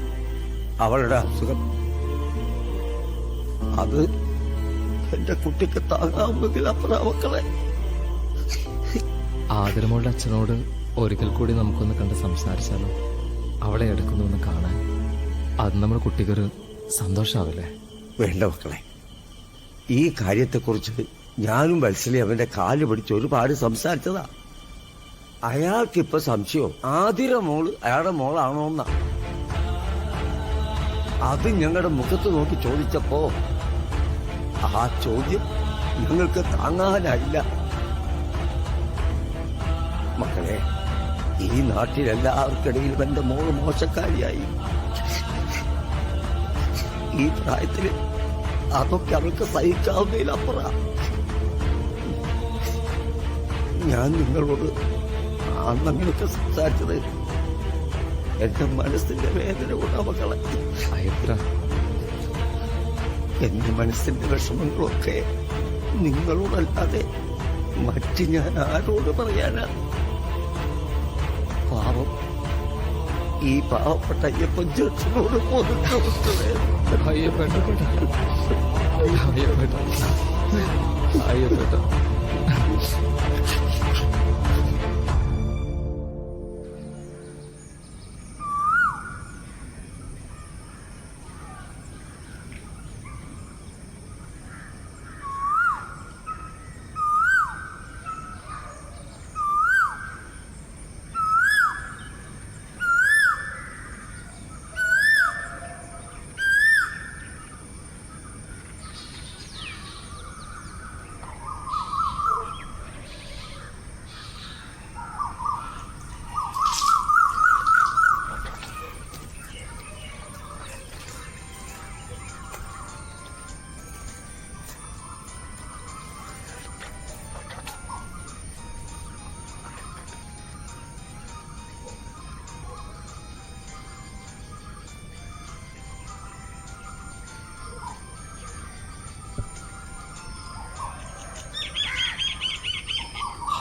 അവളുടെ അസുഖം. അത് എന്റെ കുട്ടിക്ക് താങ്ങാവുന്നതിൽ അപ്പുറം മക്കളെ. ആദരമോളുടെ അച്ഛനോട് ഒരിക്കൽ കൂടി നമുക്കൊന്ന് കണ്ട് സംസാരിച്ചാലോ? അവളെ എടുക്കുന്നൊന്ന് കാണാൻ. അത് നമ്മുടെ കുട്ടിക്കൊരു സന്തോഷാവില്ലേ? വേണ്ട മക്കളെ, ഈ കാര്യത്തെക്കുറിച്ച് ഞാനും വത്സലി അവന്റെ കാല് പിടിച്ച് ഒരുപാട് സംസാരിച്ചതാ. അയാൾക്കിപ്പോ സംശയം ആതിര മോള് അയാളുടെ മോളാണോ എന്നാ. അത് ഞങ്ങളുടെ മുഖത്ത് നോക്കി ചോദിച്ചപ്പോ ആ ചോദ്യം ഞങ്ങൾക്ക് താങ്ങാനായില്ല. മക്കളെ, ഈ നാട്ടിലെല്ലാവർക്കിടയിലും എന്റെ മോള് മോശക്കാരിയായി. ഈ പ്രായത്തില് അതൊക്കെ അവൾക്ക് സഹിക്കാവുന്നതിലപ്പുറം. ഞാൻ നിങ്ങളോട് അന്നങ്ങനെയൊക്കെ സംസാരിച്ചത് എന്റെ മനസ്സിന്റെ വേദന കൊണ്ടാ മക്കളെ. എന്റെ മനസ്സിന്റെ വിഷമങ്ങളൊക്കെ നിങ്ങളോടല്ലാതെ മറ്റ് ഞാൻ ആരോട് പറയാനാ? പാവം ഈ പാവപ്പെട്ട അയ്യപ്പൻ ചേട്ടനോട് പോലും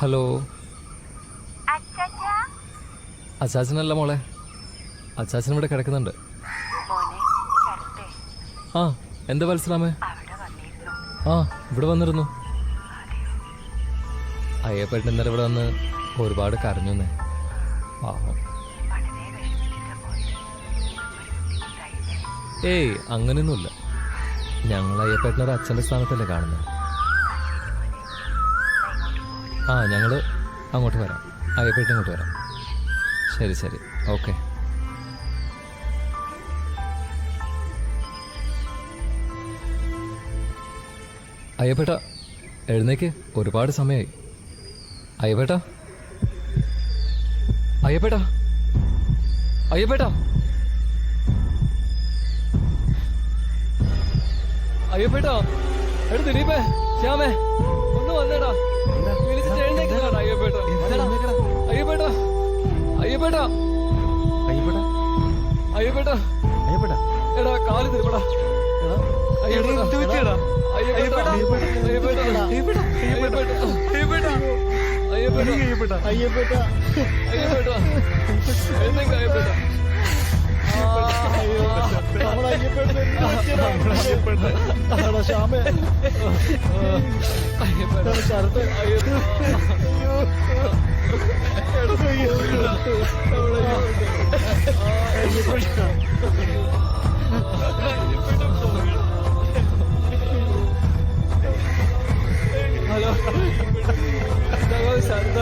ഹലോ. അച്ചാച്ചനല്ല മോളെ, അച്ചാച്ചൻ ഇവിടെ കിടക്കുന്നുണ്ട്. ആ എന്താ വത്സലാമേ? ആ ഇവിടെ വന്നിരുന്നു. അയ്യപ്പേട്ടൻ ഇന്നലെ ഇവിടെ വന്ന് ഒരുപാട് കരഞ്ഞുന്നേ. പാവം. ഏയ് അങ്ങനെയൊന്നുമില്ല. ഞങ്ങൾ അയ്യപ്പേട്ടനൊരു അച്ഛൻ്റെ സ്ഥാനത്തല്ലേ കാണുന്നത്. ആ ഞങ്ങൾ അങ്ങോട്ട് വരാം, അയ്യപ്പേട്ടൻ ഇങ്ങോട്ട് വരാം. ശരി ശരി, ഓക്കെ. അയ്യപ്പേട്ട എഴുന്നേക്ക്, ഒരുപാട് സമയമായി. അയ്യപ്പേട്ട, അയ്യപ്പേട്ട, അയ്യപ്പേട്ട, അയ്യപ്പേട്ടാ. എടാ ദിലീപേ, ശ്യാമേ, ഒന്ന് വന്നേടാ. വിളിച്ചിട്ട് എഴുന്നേക്കാടാ അയ്യപ്പേട്ട. അയ്യപ്പേട്ട, അയ്യപ്പേട്ട, അയ്യപ്പേട്ട, അയ്യപ്പേട്ട, അയ്യപ്പേട്ട, എടാ കാല് തിരുപ്പടാ. അയ്യപ്പേട്ട, അയ്യപ്പേട്ട, അയ്യപ്പേട്ട, അയ്യപ്പേട്ട, അയ്യപ്പേട്ട, അയ്യപ്പേട്ട, അയ്യപ്പേട്ട, അയ്യപ്പേട്ട, എഴുന്നേക്ക് അയ്യപ്പേട്ട. ഹലോ ശാരദ,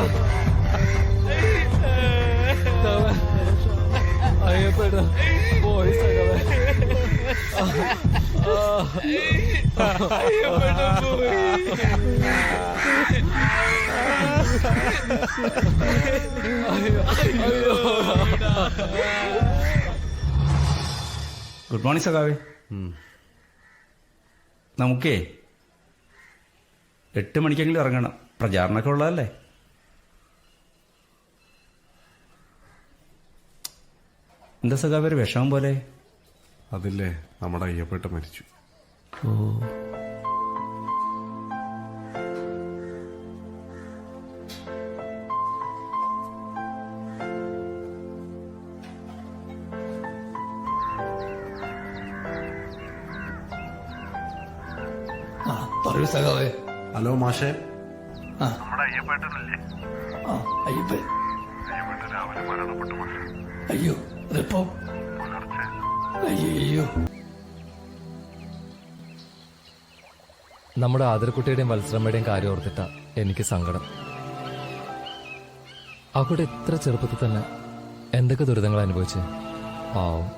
അയ്യപ്പേട്ട പോയി സകവേ. ഗുഡ് മോർണിംഗ് സഖാവേ. നമുക്കേ 8 മണിക്കെങ്കിലും ഇറങ്ങണം, പ്രചാരണമൊക്കെ ഉള്ളതല്ലേ. എന്താ സഖാവേ ഒരു വിഷമം പോലെ? അതില്ലേ, നമ്മുടെ അയ്യപ്പേട്ട മരിച്ചു. ഓ, പറയൂ സഖാവേ. ഹലോ മാഷേ. നമ്മുടെ അയ്യപ്പേട്ടനല്ലേ? ആ അയ്യപ്പൻ. അയ്യപ്പേട്ടൻ രാവിലെ മരണപ്പെട്ടു മാഷേ. അയ്യോ, അതെപ്പോ? പുലർച്ചെ. അയ്യോ. നമ്മുടെ ആദരക്കുട്ടിയുടെയും വത്സരമ്മയുടെയും കാര്യം ഓർത്തിട്ടാ എനിക്ക് സങ്കടം. അവിടെ എത്ര ചെറുപ്പത്തിൽ തന്നെ എന്തൊക്കെ ദുരിതങ്ങൾ അനുഭവിച്ച്. പാവം.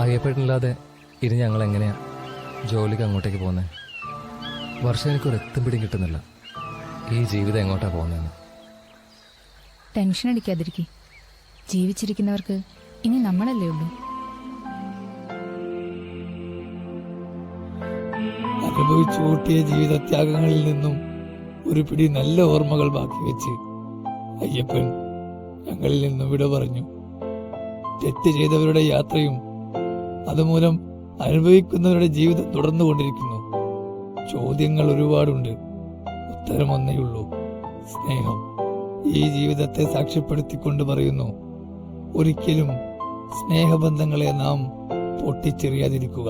അയ്യപ്പേട്ടനില്ലാതെ ഇനി ഞങ്ങൾ എങ്ങനെയാ ജോലിക്ക് അങ്ങോട്ടേക്ക് പോകുന്നത്? വർഷം എനിക്കൊരു എത്തും പിടിയും കിട്ടുന്നില്ല, ഈ ജീവിതം എങ്ങോട്ടാ പോകുന്നതെന്ന്. ടെൻഷൻ അടിക്കാതിരിക്കും. ജീവിച്ചിരിക്കുന്നവർക്ക് ഇനി നമ്മളല്ലേ ഉള്ളൂ. അനുഭവിച്ചു കൂട്ടിയ ജീവിതത്യാഗങ്ങളിൽ നിന്നും ഒരു പിടി നല്ല ഓർമ്മകൾ ബാക്കി വെച്ച് അയ്യപ്പൻ ഞങ്ങളിൽ നിന്നും വിട പറഞ്ഞു. തെറ്റ് ചെയ്തവരുടെ യാത്രയും അതുമൂലം അനുഭവിക്കുന്നവരുടെ ജീവിതം തുടർന്നുകൊണ്ടിരിക്കുന്നു. ചോദ്യങ്ങൾ ഒരുപാടുണ്ട്, ഉത്തരം ഒന്നേയുള്ളൂ: സ്നേഹം. ഈ ജീവിതത്തെ സാക്ഷ്യപ്പെടുത്തിക്കൊണ്ട് പറയുന്നു, ഒരിക്കലും സ്നേഹബന്ധങ്ങളെ നാം പൊട്ടിച്ചെറിയാതിരിക്കുക.